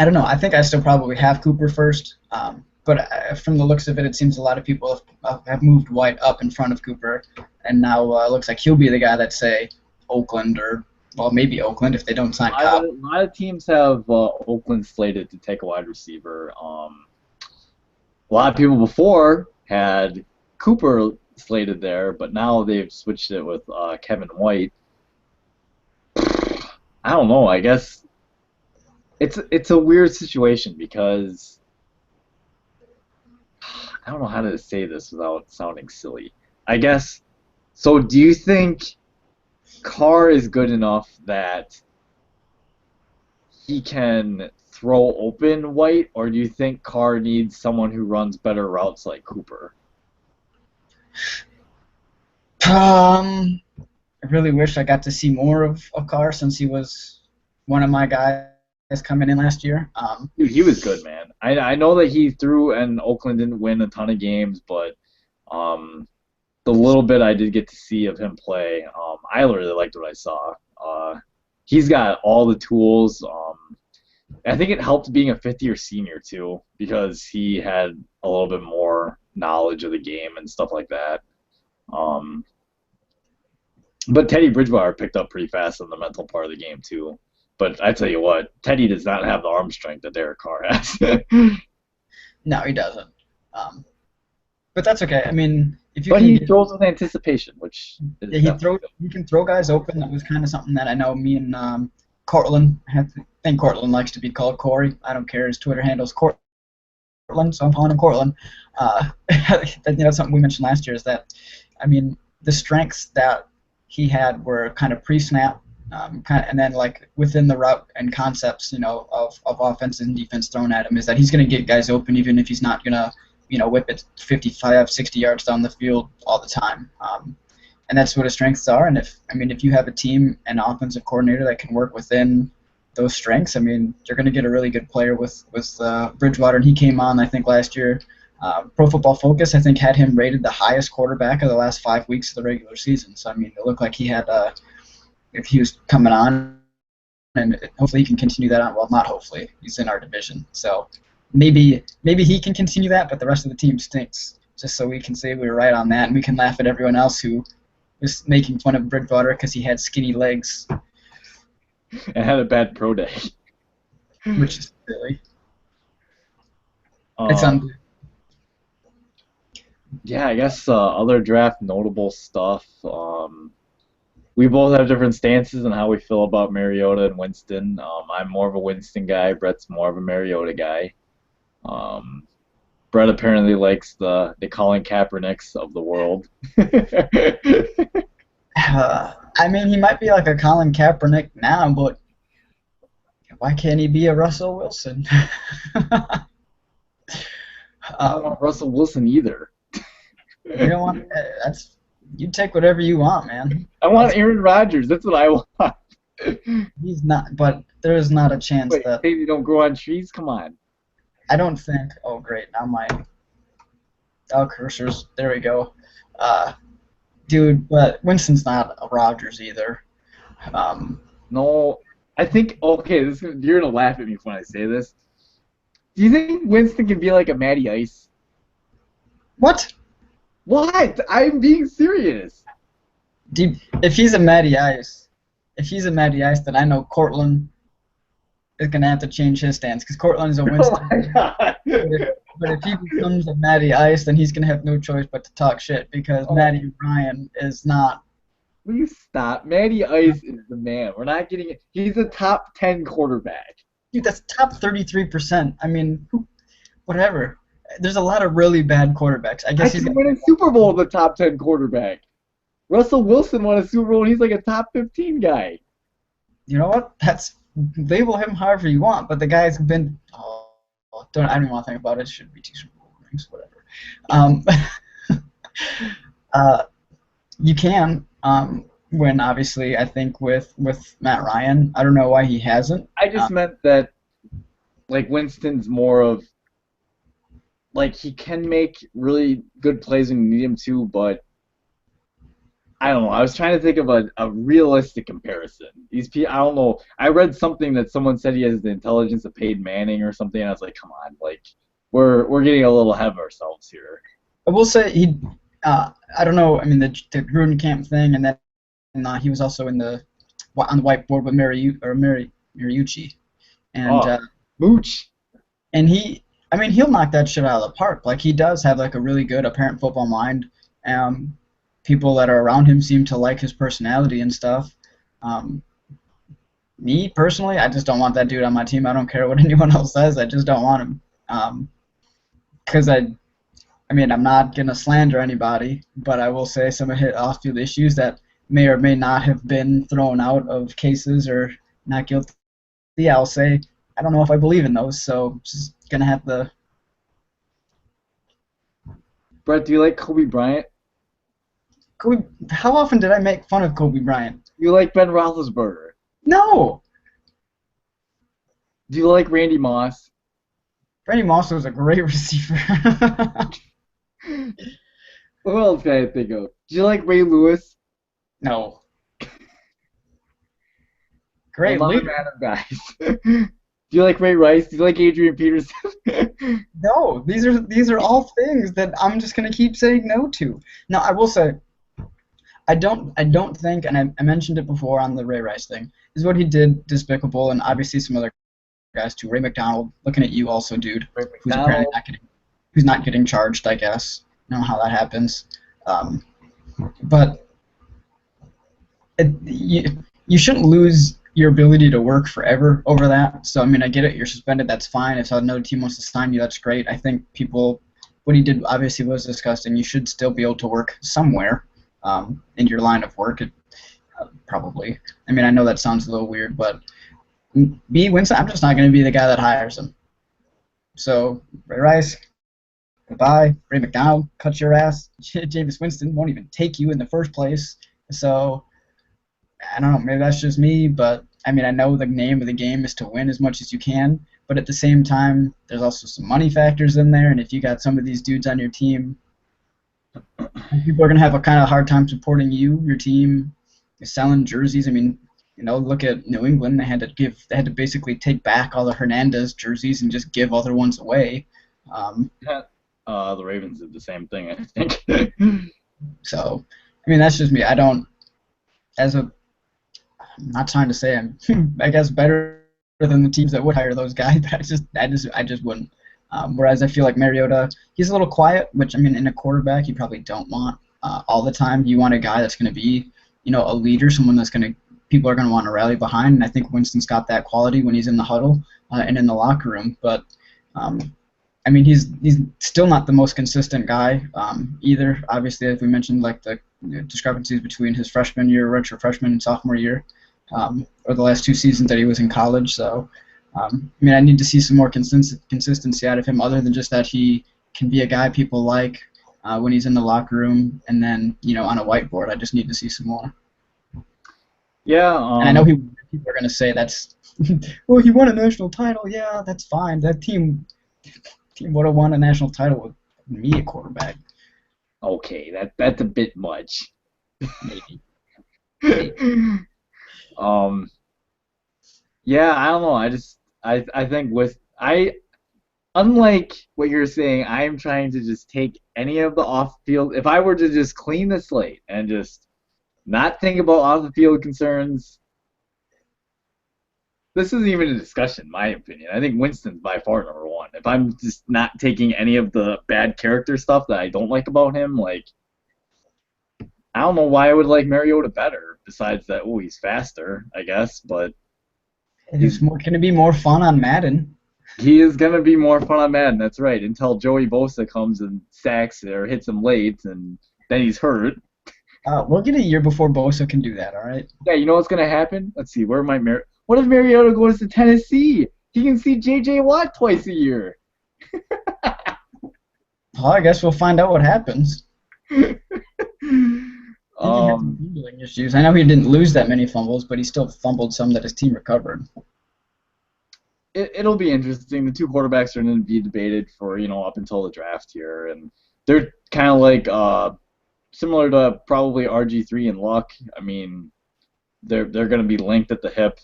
don't know. I think I still probably have Cooper first. But from the looks of it, it seems a lot of people have moved White up in front of Cooper, and now it looks like he'll be the guy that, say, Oakland or, well, maybe Oakland if they don't sign Cobb. A lot of teams have Oakland slated to take a wide receiver. A lot of people before had Cooper slated there, but now they've switched it with Kevin White. I don't know. I guess it's a weird situation because I don't know how to say this without sounding silly. I guess so. Do you think Carr is good enough that he can throw open White, or do you think Carr needs someone who runs better routes like Cooper? I really wish I got to see more of Carr since he was one of my guys coming in last year. Dude, he was good, man. I know that he threw and Oakland didn't win a ton of games, but the little bit I did get to see of him play, I really liked what I saw. He's got all the tools. I think it helped being a fifth-year senior, too, because he had a little bit more knowledge of the game and stuff like that. But Teddy Bridgewater picked up pretty fast on the mental part of the game, too. But I tell you what, Teddy does not have the arm strength that Derek Carr has. No, he doesn't. But that's okay. I mean, if you But can he throws with anticipation, which is yeah, he can throw guys open. That was kind of something that I know me and Cortland, I think Cortland likes to be called Corey. I don't care. His Twitter handle's Cortland, so I'm calling him Cortland. That's something we mentioned last year is that, I mean, the strengths that he had were kind of pre-snap, and then like within the route and concepts, of offense and defense thrown at him, is that he's going to get guys open even if he's not going to, whip it 55, 60 yards down the field all the time. And that's what his strengths are. And if you have a team and offensive coordinator that can work within those strengths, I mean, you're going to get a really good player with Bridgewater. And he came on, I think, last year. Pro Football Focus, I think, had him rated the highest quarterback of the last 5 weeks of the regular season. So, I mean, it looked like he had, if he was coming on, and hopefully he can continue that on. Well, not hopefully. He's in our division. So maybe he can continue that, but the rest of the team stinks. Just so we can say we were right on that, and we can laugh at everyone else who was making fun of Bridgewater because he had skinny legs. And had a bad pro day. Which is silly. It's Yeah, I guess other draft notable stuff. We both have different stances on how we feel about Mariota and Winston. I'm more of a Winston guy. Brett's more of a Mariota guy. Brett apparently likes the Colin Kaepernicks of the world. I mean, he might be like a Colin Kaepernick now, but why can't he be a Russell Wilson? I don't want Russell Wilson either. You don't want that's you take whatever you want, man. I want That's, Aaron Rodgers. That's what I want. he's not, but there is not a chance Wait, that baby don't grow on trees? Come on. I don't think. Oh, great! Now my cursors. There we go. Uh, dude, but Winston's not a Rodgers either. Um, No, I think okay. You're gonna laugh at me when I say this. Do you think Winston can be like a Matty Ice? what? What? I'm being serious. Dude, if he's a Matty Ice, then I know Cortland is gonna have to change his stance because Cortland is a Oh Winston. my god. But if he becomes a Matty Ice, then he's gonna have no choice but to talk shit because Oh, Matty Ryan is not. will you stop? Matty Ice is the man. We're not getting it. He's a top 10 quarterback. Dude, that's top 33%. I mean, whatever. There's a lot of really bad quarterbacks. I I guess he's can win a Super Bowl with a top 10 quarterback. Russell Wilson won a Super Bowl and he's like a top 15 guy. you know what? That's label him however you want, but the guy's been. Oh, I don't even want to think about it. It should be two Super Bowl rings, whatever. Um, uh, you can win, obviously. I think with Matt Ryan. I don't know why he hasn't. I just meant that, like, Winston's more of, like, he can make really good plays when you need him to, but I don't know. I was trying to think of a realistic comparison. I don't know. I read something that someone said he has the intelligence of Peyton Manning or something, and I was like, come on, like, we're getting a little ahead of ourselves here. I will say he. I don't know. I mean, the Gruden camp thing, and then he was also on the whiteboard with Mariucci, and Oh, Mooch. and he. I mean, he'll knock that shit out of the park. Like he does have like a really good apparent football mind. People that are around him seem to like his personality and stuff. Um, Me personally, I just don't want that dude on my team. I don't care what anyone else says. I just don't want him. Because I mean, I'm not gonna slander anybody, but I will say some of his off-field issues that may or may not have been thrown out of cases or not guilty. I'll say I don't know if I believe in those, so just gonna have to. Brett, do you like Kobe Bryant? How often did I make fun of Kobe Bryant? Do you like Ben Roethlisberger? No. Do you like Randy Moss? Randy Moss was a great receiver. What else can I think of? Do you like Ray Lewis? No. Well, Great now I'm leader. out of guys. Do you like Ray Rice? Do you like Adrian Peterson? No, these are all things that I'm just gonna keep saying no to. Now I will say, I don't think, and I mentioned it before on the Ray Rice thing, is what he did despicable, and obviously some other guys too. Ray McDonald, looking at you also, dude, Ray who's apparently McDonald. who's not getting charged, I guess. I don't know how that happens, but you shouldn't lose your ability to work forever over that. So I mean, I get it. You're suspended. That's fine. If another team wants to sign you, that's great. I think what he did obviously was disgusting. You should still be able to work somewhere in your line of work. Probably. I mean, I know that sounds a little weird, but Winston, I'm just not going to be the guy that hires him. So Ray Rice, goodbye. Ray McDonald, cut your ass. Jameis Winston won't even take you in the first place. So I don't know, maybe that's just me, but I mean, I know the name of the game is to win as much as you can, but at the same time, there's also some money factors in there, and if you got some of these dudes on your team, people are going to have a kind of hard time supporting you, your team, selling jerseys. I mean, look at New England. They had to basically take back all the Hernandez jerseys and just give other ones away. The Ravens did the same thing, I think. So, I mean, that's just me. I'm not trying to say I'm, I guess, better than the teams that would hire those guys, but I just wouldn't. Whereas I feel like Mariota, he's a little quiet, which I mean, in a quarterback, you probably don't want all the time. You want a guy that's going to be, a leader, someone that's people are going to want to rally behind. And I think Winston's got that quality when he's in the huddle and in the locker room. But I I mean, he's still not the most consistent guy either. Obviously, as we mentioned, like the discrepancies between his freshman year, redshirt freshman, and sophomore year, or the last 2 seasons that he was in college. So, I mean, I need to see some more consistency out of him, other than just that he can be a guy people like when he's in the locker room, and then on a whiteboard. I just need to see some more. Yeah. And I know people are going to say that's, well, he won a national title. Yeah, that's fine. That team would have won a national title with me at quarterback. Okay, that's a bit much. Maybe. Yeah, I don't know. I think unlike what you're saying, I'm trying to just take any of the off field. If I were to just clean the slate and just not think about off the field concerns, this isn't even a discussion, in my opinion. I think Winston's by far number one. If I'm just not taking any of the bad character stuff that I don't like about him, like, I don't know why I would like Mariota better, besides that, oh, he's faster, I guess, but It's going to be more fun on Madden. he is going to be more fun on Madden, that's right, until Joey Bosa comes and sacks or hits him late, and then he's hurt. We'll get a year before Bosa can do that, all right? Yeah, you know what's going to happen? Let's see, what if Mariota goes to Tennessee? He can see J.J. Watt twice a year. Well, I guess we'll find out what happens. Um, Issues. I know he didn't lose that many fumbles, but he still fumbled some that his team recovered. It'll be interesting. The two quarterbacks are going to be debated for, up until the draft here, and they're kind of like similar to probably RG3 and Luck. I mean, they're going to be linked at the hip,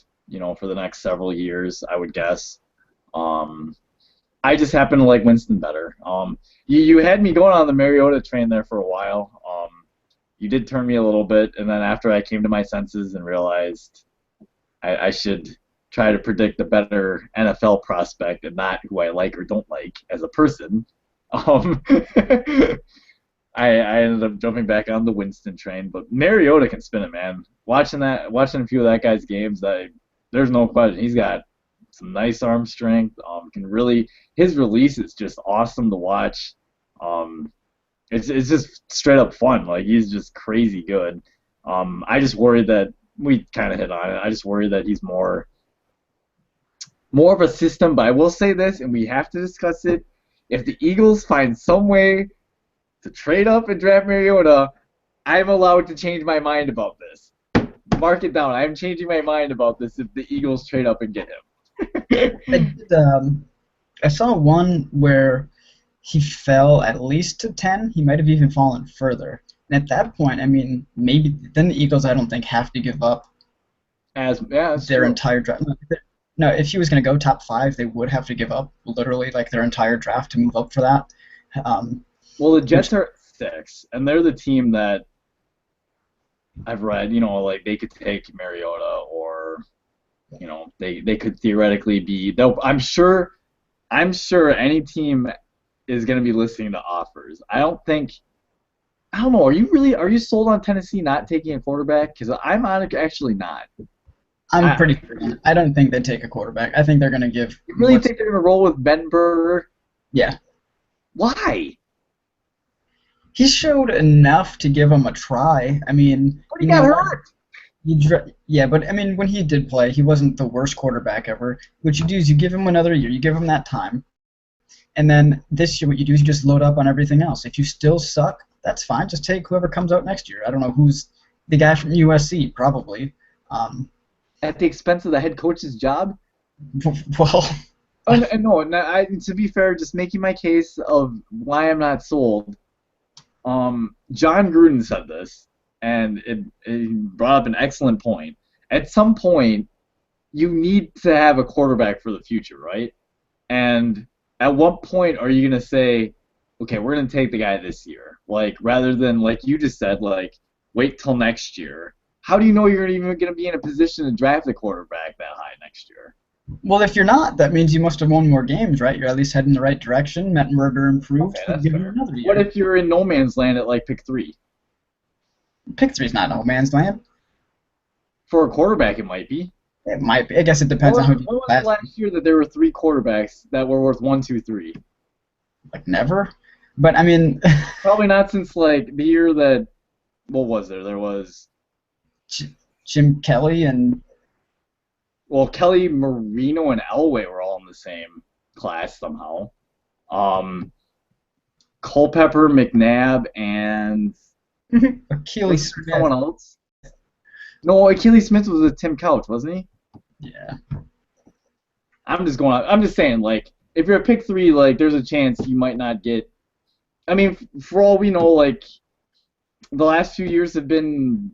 for the next several years, I would guess. I just happen to like Winston better. You had me going on the Mariota train there for a while. You did turn me a little bit, and then after I came to my senses and realized I should try to predict the better NFL prospect and not who I like or don't like as a person, I ended up jumping back on the Winston train. But Mariota can spin it, man. Watching a few of that guy's games, there's no question he's got some nice arm strength. His release is just awesome to watch. It's just straight up fun. Like, he's just crazy good. I just worry that we kind of hit on it. I just worry that he's more of a system. But I will say this, and we have to discuss it. If the Eagles find some way to trade up and draft Mariota, I'm allowed to change my mind about this. Mark it down. I'm changing my mind about this if the Eagles trade up and get him. I saw one where he fell at least to 10. He might have even fallen further. And at that point, I mean, maybe then the Eagles, I don't think, have to give up their entire draft. No, if he was going to go top 5, they would have to give up literally like their entire draft to move up for that. Well, the Jets are at 6, and they're the team that I've read, like they could take Mariota, or they could theoretically be. I'm sure any team is going to be listening to offers. I don't know. Are you sold on Tennessee not taking a quarterback? Because I'm actually not. I'm pretty sure. I don't think they take a quarterback. I think they're going to give. You really think they're going to roll with Ben Burr? Yeah. Why? He showed enough to give him a try. I mean, but he got hurt. Yeah, but I mean, when he did play, he wasn't the worst quarterback ever. What you do is you give him another year, you give him that time, and then this year what you do is you just load up on everything else. If you still suck, that's fine. Just take whoever comes out next year. I don't know who's the guy from USC, probably. At the expense of the head coach's job? Well. To be fair, just making my case of why I'm not sold. John Gruden said this, and it brought up an excellent point. At some point, you need to have a quarterback for the future, right? And at what point are you going to say, okay, we're going to take the guy this year? Like, rather than, like you just said, like, wait till next year. How do you know you're even going to be in a position to draft a quarterback that high next year? Well, if you're not, that means you must have won more games, right? You're at least heading in the right direction. Mettenberger improved. Okay, that's fair. Another year. What if you're in no man's land at, like, pick 3? Pick 3 is not no man's land. For a quarterback, it might be. It might be. I guess it depends on who. When was last year that there were 3 quarterbacks that were worth 1, 2, 3? like never. But I mean, Probably not since like the year that what was there? There was Jim Kelly and well Kelly, Marino, and Elway were all in the same class somehow. Um, Culpepper, McNabb, and Akili was there Smith. someone else? No, Achilles Smith was with Tim Couch, wasn't he? Yeah, I'm just going. I'm just saying, like, if you're a pick three, like, there's a chance you might not get. I mean, for all we know, like, the last few years have been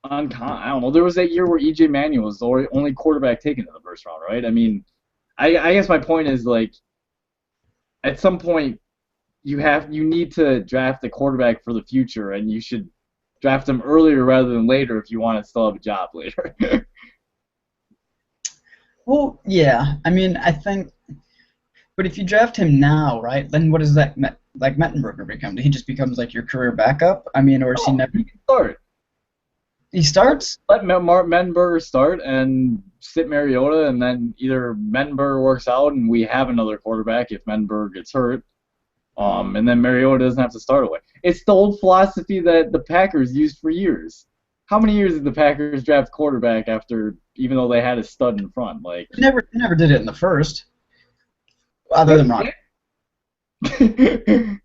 I don't know. There was that year where EJ Manuel was the only quarterback taken in the first round, right? I mean, I guess my point is like, at some point, you need to draft a quarterback for the future, and you should draft them earlier rather than later if you want to still have a job later. well, yeah. I mean, I think, but if you draft him now, right? Then what does like Mettenberger become? He just becomes like your career backup. I mean, or is he No, never? he can start. He starts. Let Menberger start and sit Mariota, and then either Menberger works out and we have another quarterback if Menberger gets hurt, and then Mariota doesn't have to start away. It's the old philosophy that the Packers used for years. How many years did the Packers draft quarterback after, even though they had a stud in front? Like, He never did it in the first, other yeah, than Ron. he did. With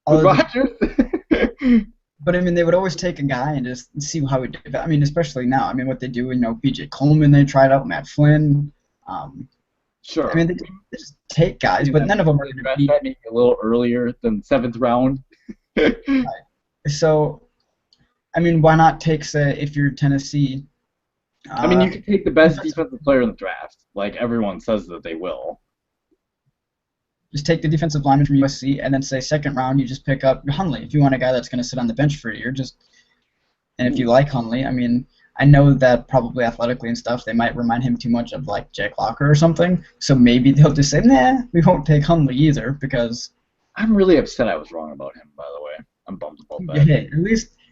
Other than, Rodgers. but I mean, they would always take a guy and just see how he did. I mean, especially now. I mean, what they do, PJ Coleman, they tried out Matt Flynn. Um, I Sure. mean, they just take guys, but none of them are going to Draft be. that maybe a little earlier than seventh round. So, I mean, why not take, say, if you're Tennessee, I mean, uh, you can take the best defensive player in the draft, like everyone says that they will. just take the defensive lineman from USC, and then say second round, you just pick up Hundley. If you want a guy that's going to sit on the bench for a year, and if you like Hundley, I mean, I know that probably athletically and stuff, they might remind him too much of like Jake Locker or something. So maybe they'll just say, nah, we won't take Hundley either because I'm really upset I was wrong about him, by the way. I'm bummed about that. hey,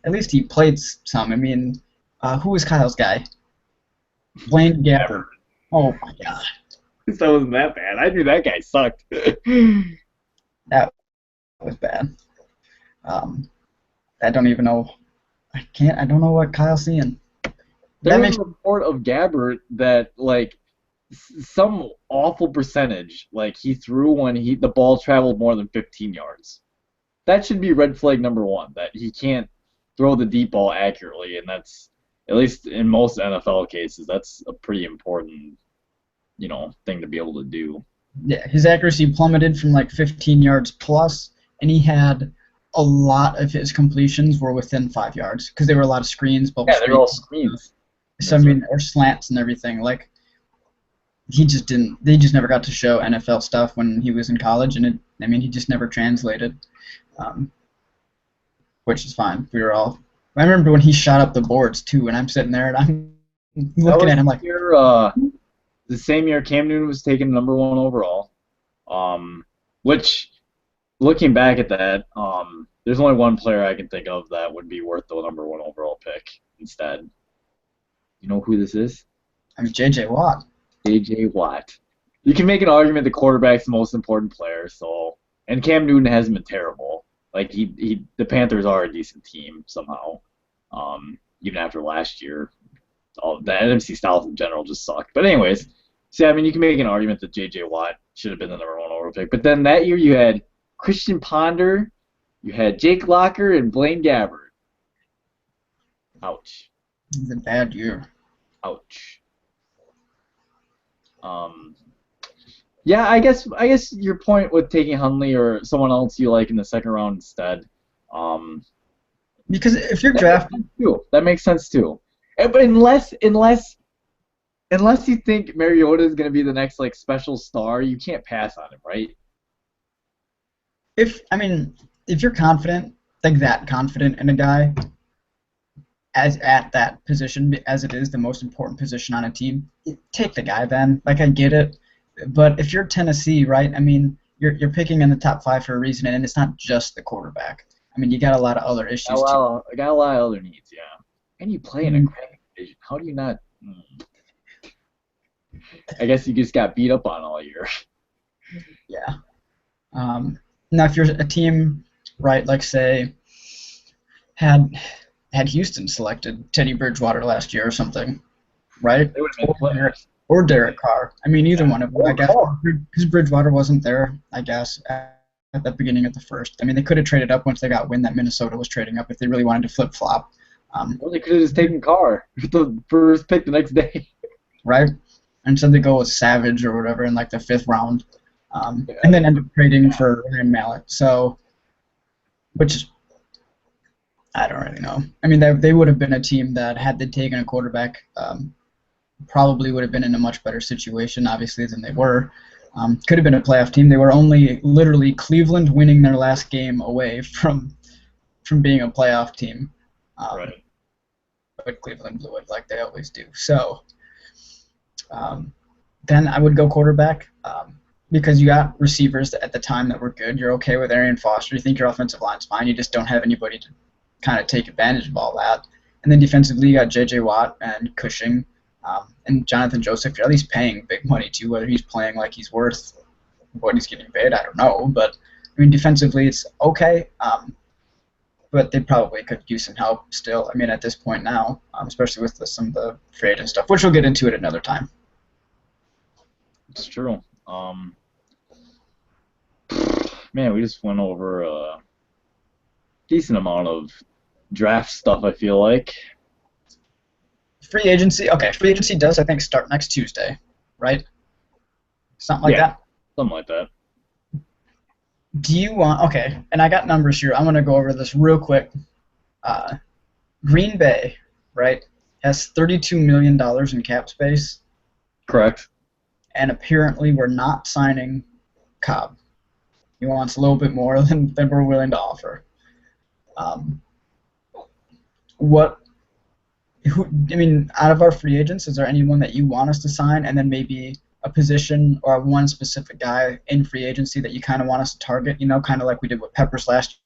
at least he played some. I mean, who was Kyle's guy? Blaine Gabbert. Oh my God, So it wasn't that bad. I knew that guy sucked. that was bad. Um, I don't even know. I don't know what Kyle's seeing. There That was makes a report of Gabbert that like some awful percentage like he threw when the ball traveled more than 15 yards. That should be red flag number one. That he can't throw the deep ball accurately, and that's at least in most NFL cases that's a pretty important thing to be able to do. yeah, his accuracy plummeted from like 15 yards plus, and he had a lot of his completions were within 5 yards because there were a lot of screens, bubble Yeah, they're all screens. screens. So I mean, or slants and everything. Like he just didn't. They just never got to show NFL stuff when he was in college, and I mean, he just never translated, um, which is fine. We were all. I remember when he shot up the boards too, and I'm sitting there and I'm looking at him like, The same year Cam Newton was taken number one overall, which, looking back at that, there's only one player I can think of that would be worth the number one overall pick instead. You know who this is? I mean, J.J. Watt. J.J. Watt. You can make an argument the quarterback's the most important player, and Cam Newton hasn't been terrible. Like the Panthers are a decent team somehow, even after last year. The NFC South in general just sucked. But anyways, I mean, you can make an argument that J.J. Watt should have been the number one overall pick. But then that year you had Christian Ponder, you had Jake Locker, and Blaine Gabbert. Ouch. It was a bad year. Ouch. Yeah, I guess your point with taking Hundley or someone else you like in the second round instead. Because if you're drafting, that makes sense too. But unless you think Mariota is going to be the next like special star, you can't pass on him, right? if you're confident, like that confident in a guy, as at that position, as it is the most important position on a team, take the guy then. Like I get it, but if you're Tennessee, right? I mean, you're picking in the top 5 for a reason, and it's not just the quarterback. I mean, you got a lot of other issues too. I got a lot of other needs, yeah. And you play in a crappy division. How do you not? I guess you just got beat up on all year. Yeah. Now, if you're a team, right, like say had had Houston selected Teddy Bridgewater last year or something, right? They would have Or been Derek Carr. I mean, either one of them, I or guess, Carr. because Bridgewater wasn't there, I guess, at the beginning of the first. I mean, they could have traded up once they got wind that Minnesota was trading up if they really wanted to flip flop, Or they could have just taken Carr with the first pick the next day. right? And so they go with Savage or whatever in like the fifth round, Yeah, and then end up trading for Ryan Mallett. So, which I don't really know. I mean, they would have been a team that had they taken a quarterback, probably would have been in a much better situation, obviously, than they were. Could have been a playoff team. They were only literally Cleveland winning their last game away from being a playoff team. right. But Cleveland blew it like they always do. So um, then I would go quarterback because you got receivers at the time that were good. You're okay with Arian Foster. You think your offensive line's fine. You just don't have anybody to kind of take advantage of all that. And then defensively, you got J.J. Watt and Cushing. And Jonathan Joseph, you're at least paying big money to. Whether he's playing like he's worth what he's getting paid, I don't know. But I mean, defensively, it's okay. But they probably could use some help still. I mean, at this point now, especially with some of the free agent stuff, which we'll get into at another time. It's true. Man, we just went over a decent amount of draft stuff, I feel like. Free agency, okay. Free agency does, I think, start next Tuesday, right? Something like Yeah, that. something like that. Do you want? Okay, and I got numbers here. I'm gonna go over this real quick. Uh, Green Bay, right, has $32 million in cap space, Correct. and apparently we're not signing Cobb. He wants a little bit more than we're willing to offer. Um, what? I mean, out of our free agents, is there anyone that you want us to sign, and then maybe a position or one specific guy in free agency that you kind of want us to target? You know, kind of like we did with Peppers last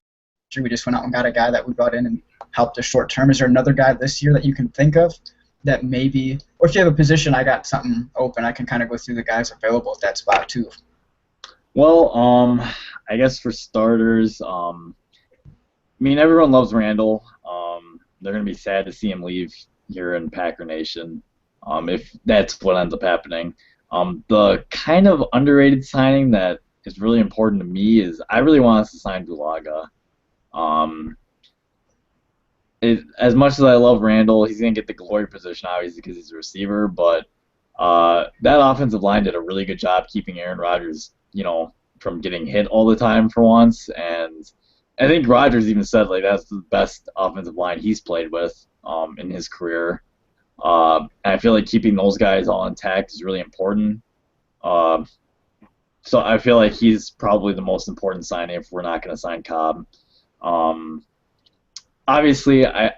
year. We just went out and got a guy that we brought in and helped us short term. Is there another guy this year that you can think of that maybe, or if you have a position, I got something open, I can kind of go through the guys available at that spot too. Well, I guess for starters, I mean, everyone loves Randall. They're going to be sad to see him leave here in Packer Nation, if that's what ends up happening. The kind of underrated signing that is really important to me is I really want us to sign Bulaga. Um, as much as I love Randall, he's going to get the glory position, obviously, because he's a receiver, but that offensive line did a really good job keeping Aaron Rodgers, from getting hit all the time for once, and I think Rodgers even said like that's the best offensive line he's played with in his career. And I feel like keeping those guys all intact is really important. Uh, so I feel like he's probably the most important signing if we're not going to sign Cobb. Um, Obviously, I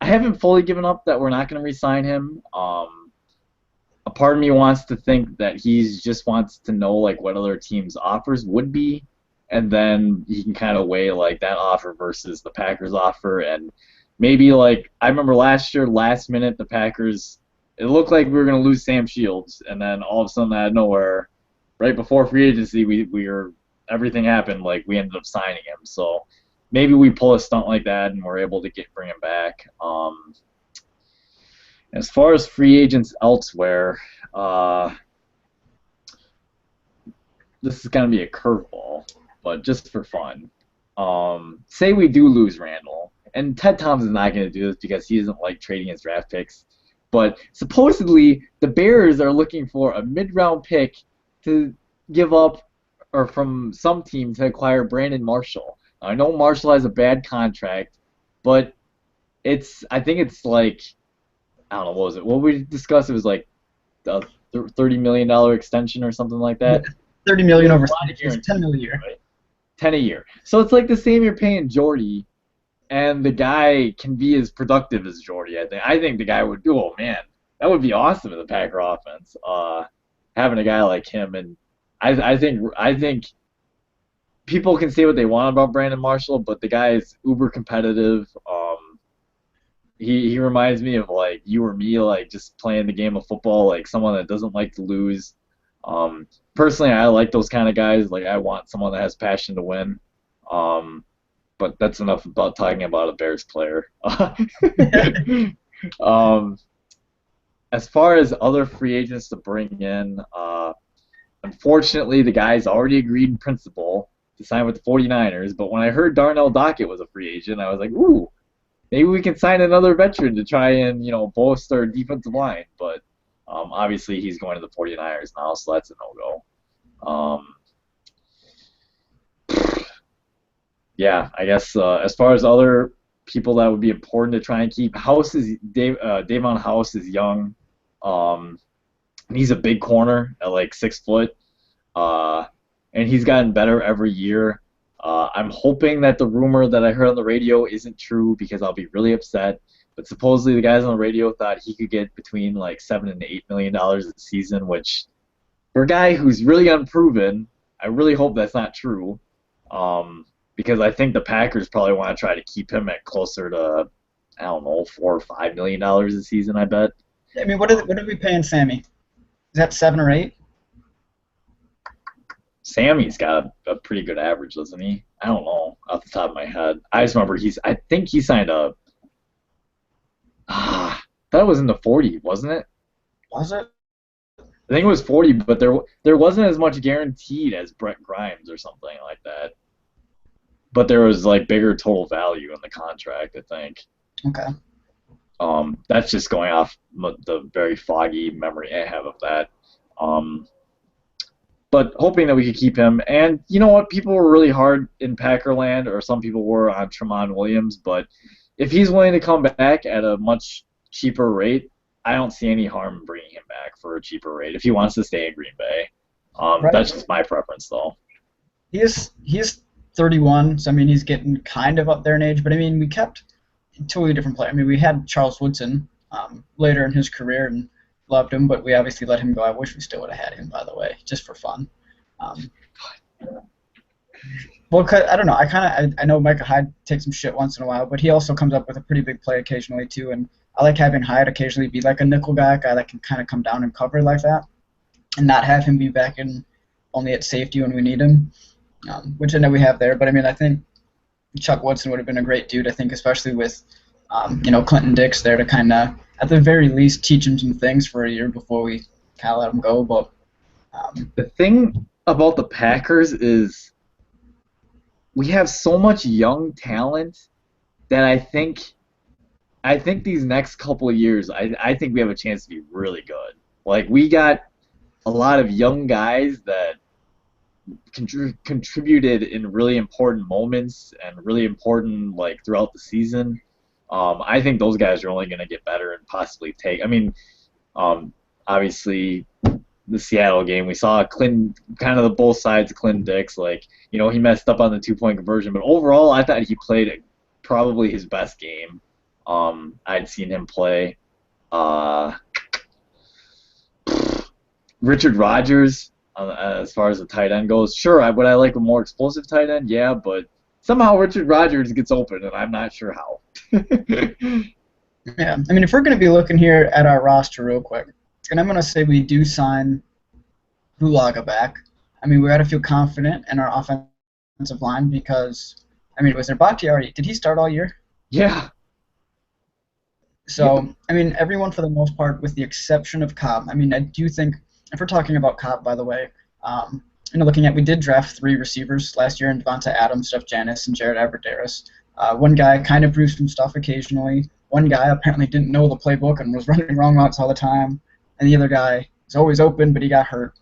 haven't fully given up that we're not going to re-sign him. A part of me wants to think that he just wants to know like what other teams' offers would be, and then he can kind of weigh like that offer versus the Packers' offer, and maybe like I remember last year, last minute, the Packers, it looked like we were gonna lose Sam Shields, and then all of a sudden out of nowhere, right before free agency, we were everything happened, like we ended up signing him. So maybe we pull a stunt like that and we're able to bring him back. As far as free agents elsewhere, uh, this is gonna be a curveball, but just for fun. Say we do lose Randall, and Ted Thompson's not going to do this because he doesn't like trading his draft picks, but supposedly the Bears are looking for a mid-round pick to give up, or from some team to acquire Brandon Marshall. Now, I know Marshall has a bad contract, but I think it's like, I don't know, what was it? What we discussed, it was like a $30 million extension or something like that. 30 million over A lot of 10 million a year. right? 10 a year. So it's like the same you're paying Jordy, and the guy can be as productive as Jordy, I think. I think the guy would do, oh man, that would be awesome in the Packer offense. Having a guy like him, and I think people can say what they want about Brandon Marshall, but the guy is uber competitive. He reminds me of like you or me, like just playing the game of football, like someone that doesn't like to lose. Personally, I like those kind of guys. Like I want someone that has passion to win. Um, but that's enough about talking about a Bears player. um, as far as other free agents to bring in, unfortunately, the guy's already agreed in principle to sign with the 49ers. But when I heard Darnell Dockett was a free agent, I was like, ooh, maybe we can sign another veteran to try and, bolster our defensive line. But obviously, he's going to the 49ers now, so that's a no-go. Yeah, I guess as far as other people that would be important to try and keep, Davon House is young. Um, he's a big corner at like 6 foot, uh, and he's gotten better every year. I'm hoping that the rumor that I heard on the radio isn't true because I'll be really upset. But supposedly the guys on the radio thought he could get between like $7 and $8 million a season, which for a guy who's really unproven, I really hope that's not true. Because I think the Packers probably want to try to keep him at closer to, I don't know, $4 or $5 million a season, I bet. I mean, what are we paying Sammy? Is that 7 or 8? Sammy's got a pretty good average, doesn't he? I don't know off the top of my head. I just remember I think he signed a, that was in the 40, wasn't it? Was it? I think it was 40, but there wasn't as much guaranteed as Brett Grimes or something like that. But there was like bigger total value in the contract, I think. Okay. That's just going off the very foggy memory I have of that. But hoping that we could keep him. And you know what? People were really hard in Packerland, or some people were on Tramon Williams. But if he's willing to come back at a much cheaper rate, I don't see any harm in bringing him back for a cheaper rate if he wants to stay in Green Bay. Right. That's just my preference, though. He is 31, so I mean he's getting kind of up there in age, but I mean we kept a totally different player. I mean we had Charles Woodson later in his career and loved him, but we obviously let him go. I wish we still would have had him, by the way, just for fun. Well, I don't know. I know Micah Hyde takes some shit once in a while, but he also comes up with a pretty big play occasionally too, and I like having Hyde occasionally be like a nickel guy that can kind of come down and cover like that, and not have him be back in only at safety when we need him. Which I know we have there, but I mean, I think Chuck Woodson would have been a great dude. I think, especially with, Clinton Dix there to kind of, at the very least, teach him some things for a year before we kind of let him go. But the thing about the Packers is we have so much young talent that I think these next couple of years, I think we have a chance to be really good. Like we got a lot of young guys that contributed in really important moments and really important like throughout the season. I think those guys are only going to get better and possibly take. I mean, obviously the Seattle game we saw Clinton, kind of the both sides of Clinton Dix. Like he messed up on the 2-point conversion, but overall I thought he played probably his best game I'd seen him play. Richard Rodgers. As far as the tight end goes, sure, would I like a more explosive tight end? Yeah, but somehow Richard Rodgers gets open, and I'm not sure how. Yeah, I mean, if we're going to be looking here at our roster real quick, and I'm going to say we do sign Bulaga back, I mean, we got to feel confident in our offensive line because, I mean, was there Bakhtiari? Did he start all year? Yeah. So, I mean, everyone for the most part, with the exception of Cobb, I mean, I do think, if we're talking about Cobb, by the way, we did draft 3 receivers last year in Devonta Adams, Jeff Janis, and Jared Abbrederis. One guy kind of proved some stuff occasionally. One guy apparently didn't know the playbook and was running wrong routes all the time. And the other guy was always open, but he got hurt.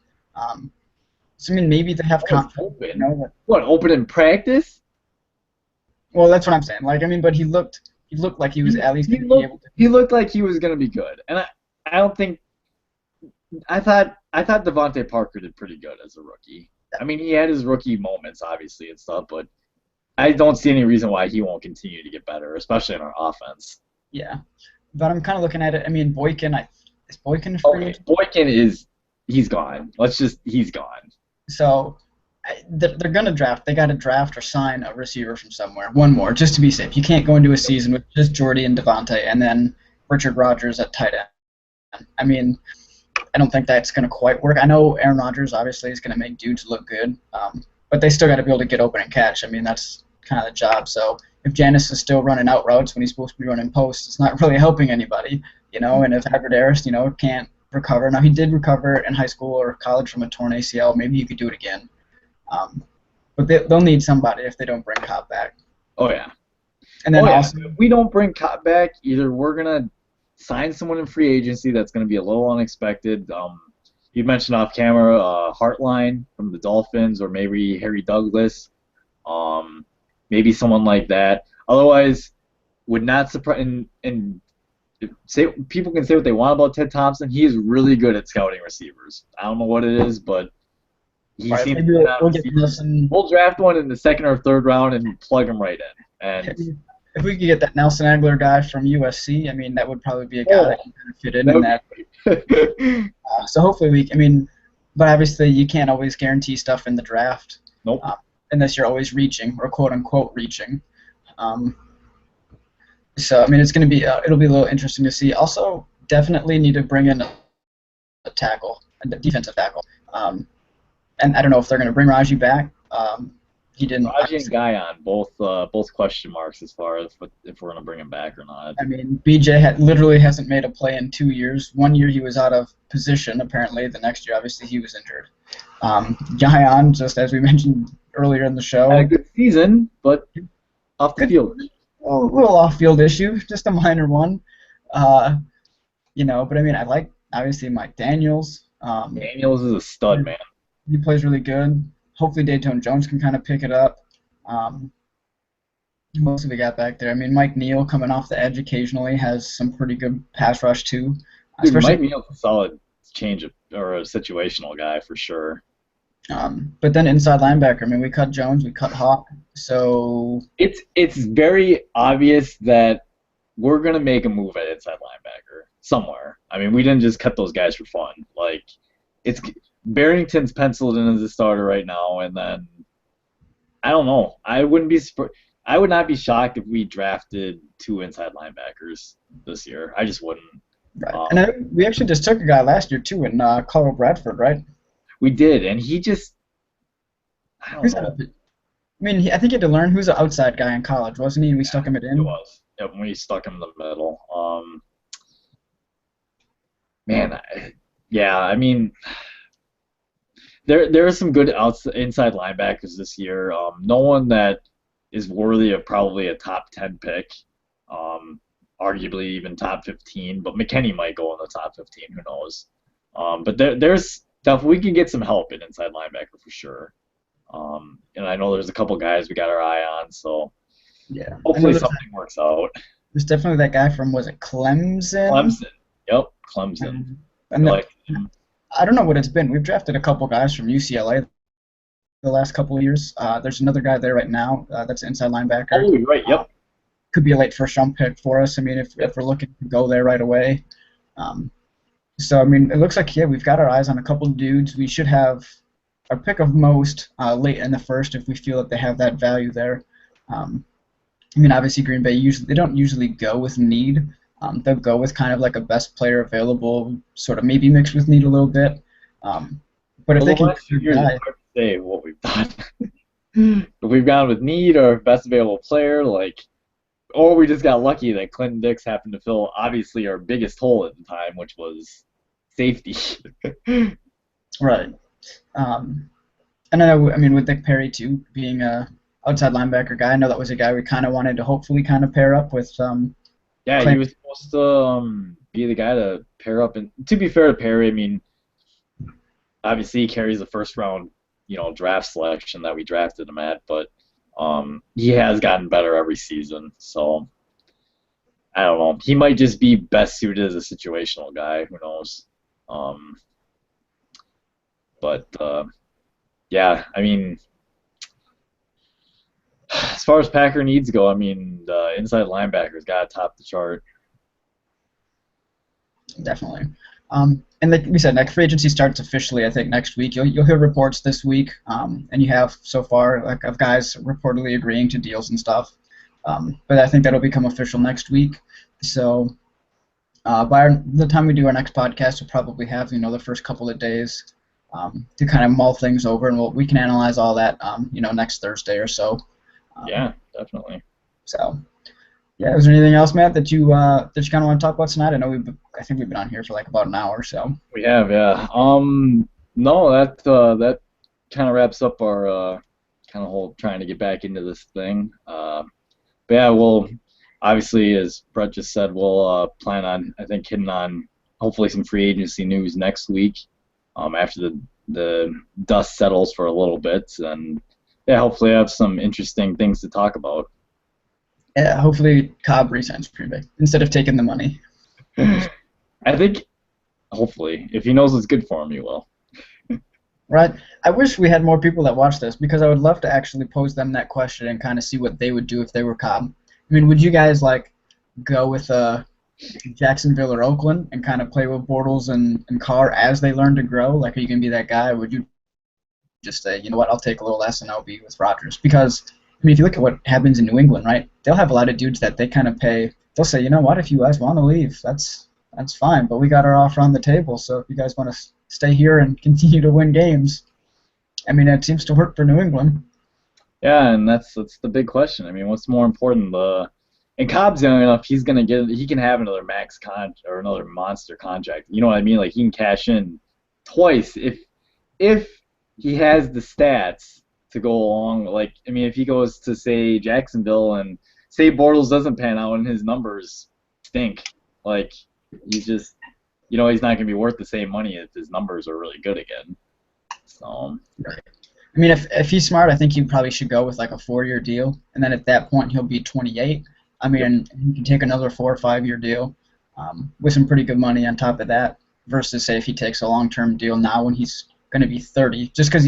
So, I mean, maybe they have confidence. Open? What, open in practice? Well, that's what I'm saying. Like, I mean, but he looked like he was at least going to be able to. He looked like he was going to be good. And I don't think I thought Devontae Parker did pretty good as a rookie. I mean, he had his rookie moments, obviously, and stuff, but I don't see any reason why he won't continue to get better, especially in our offense. Yeah, but I'm kind of looking at it. I mean, Boykin, is Boykin free? Okay, Boykin he's gone. He's gone. So they're going to draft. They got to draft or sign a receiver from somewhere. One more, just to be safe. You can't go into a season with just Jordy and Devontae and then Richard Rodgers at tight end. I mean, I don't think that's going to quite work. I know Aaron Rodgers obviously is going to make dudes look good, but they still got to be able to get open and catch. I mean, that's kind of the job. So if Janis is still running out routes when he's supposed to be running posts, it's not really helping anybody, you know. And if Aguilaris, you know, can't recover. Now, he did recover in high school or college from a torn ACL. Maybe he could do it again. But they'll need somebody if they don't bring Cobb back. Oh, yeah. And then also, if we don't bring Cobb back, either we're going to sign someone in free agency that's going to be a little unexpected. You mentioned off camera Hartline from the Dolphins, or maybe Harry Douglas, maybe someone like that. Otherwise, would not surprise. And say people can say what they want about Ted Thompson. He is really good at scouting receivers. I don't know what it is, but he seems to we'll draft one in the second or third round and plug him right in. And if we could get that Nelson Aguilar guy from USC, I mean, that would probably be a guy that can kind of fit in that. So hopefully but obviously you can't always guarantee stuff in the draft. Nope. Unless you're always reaching, or quote-unquote reaching. So, I mean, it's going to be, it'll be a little interesting to see. Also, definitely need to bring in a tackle, a defensive tackle. And I don't know if they're going to bring Raji back. He didn't. Raji and Guyon, both question marks as far as if we're going to bring him back or not. I mean, BJ literally hasn't made a play in 2 years. 1 year he was out of position, apparently. The next year, obviously, he was injured. Guyon, just as we mentioned earlier in the show, had a good season, but off the field. A little off-field issue, just a minor one. You know, but I mean, I like, obviously, Mike Daniels. Daniels is a stud, man. He plays really good. Hopefully Dayton Jones can kind of pick it up. Most of it got back there. I mean, Mike Neal coming off the edge occasionally has some pretty good pass rush too. Dude, Mike Neal's a solid or a situational guy for sure. But then inside linebacker, I mean, we cut Jones, we cut Hawk, so it's very obvious that we're gonna make a move at inside linebacker somewhere. I mean, we didn't just cut those guys for fun. Like, it's Barrington's penciled in as a starter right now, and then I don't know. I would not be shocked if we drafted 2 inside linebackers this year. I just wouldn't. Right. And we actually just took a guy last year too in Carl Bradford, right? We did, and he just I don't know. I mean, I think he had to learn who's an outside guy in college, wasn't he? And we stuck him in. He was. Yep, we stuck him in the middle. I mean, there are some good inside linebackers this year. No one that is worthy of probably a top 10 pick. Arguably even top 15, but McKinney might go in the top 15. Who knows? But there's stuff we can get some help in inside linebacker for sure. And I know there's a couple guys we got our eye on, so yeah, hopefully something works out. There's definitely that guy from, was it Clemson? Clemson. Yep, Clemson. I don't know what it's been. We've drafted a couple guys from UCLA the last couple of years. There's another guy there right now that's an inside linebacker. Oh, right. Yep. Could be a late first-round pick for us. I mean, if we're looking to go there right away. So, I mean, it looks like, we've got our eyes on a couple of dudes. We should have our pick of most late in the first if we feel that they have that value there. I mean, obviously, Green Bay, they don't usually go with need. They'll go with kind of like a best player available, sort of maybe mixed with need a little bit. But if they can it's hard to say what we've done. If we've gone with need or best available player, or we just got lucky that Clinton Dix happened to fill obviously our biggest hole at the time, which was safety. Right. And I mean, with Nick Perry too being a outside linebacker guy, I know that was a guy we kind of wanted to hopefully kind of pair up with. Yeah, he was supposed to be the guy to pair up. And to be fair to Perry, I mean, obviously he carries the first round, draft selection that we drafted him at, but he has gotten better every season. So I don't know. He might just be best suited as a situational guy. Who knows? I mean, as far as Packer needs go, I mean, the inside linebackers got to top the chart. Definitely. And like we said, free agency starts officially, I think, next week. You'll hear reports this week, and you have so far of guys reportedly agreeing to deals and stuff. But I think that'll become official next week. So the time we do our next podcast, we'll probably have the first couple of days to kind of mull things over, and we can analyze all that next Thursday or so. Yeah, definitely. So yeah, is there anything else, Matt, that you kind of want to talk about tonight? I think we've been on here for like about an hour, so. We have, yeah. No, that kind of wraps up our kind of whole trying to get back into this thing. But yeah, we'll obviously, as Brett just said, we'll plan on, I think, hitting on hopefully some free agency news next week, after the dust settles for a little bit, and yeah, hopefully have some interesting things to talk about. Yeah, hopefully Cobb resigns pretty big instead of taking the money. I think, hopefully, if he knows what's good for him, he will. Right. I wish we had more people that watch this because I would love to actually pose them that question and kind of see what they would do if they were Cobb. I mean, would you guys like go with Jacksonville or Oakland and kind of play with Bortles and Carr as they learn to grow? Like, are you gonna be that guy? Or would you just say, you know what, I'll take a little less and I'll be with Rodgers? Because I mean, if you look at what happens in New England, right? They'll have a lot of dudes that they kind of pay. They'll say, you know what, if you guys want to leave, that's fine, but we got our offer on the table. So if you guys want to stay here and continue to win games, I mean, it seems to work for New England. Yeah, and that's the big question. I mean, what's more important? And Cobb's young enough; he can have another or another monster contract. You know what I mean? Like he can cash in twice if he has the stats to go along. Like, I mean, if he goes to, say, Jacksonville and say Bortles doesn't pan out and his numbers stink, like, he's just, he's not going to be worth the same money if his numbers are really good again. So. Right. I mean, if he's smart, I think he probably should go with like a 4-year deal, and then at that point he'll be 28. I mean, he can take another 4 or 5-year deal with some pretty good money on top of that, versus say if he takes a long-term deal now when he's going to be 30, just because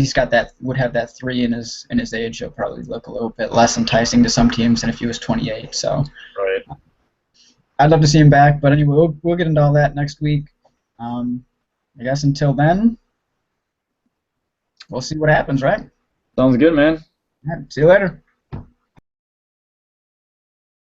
would have that 3 in his age, he'll probably look a little bit less enticing to some teams than if he was 28. So right. I'd love to see him back, but anyway, we'll get into all that next week. I guess until then, we'll see what happens, right? Sounds good, man. All right, see you later.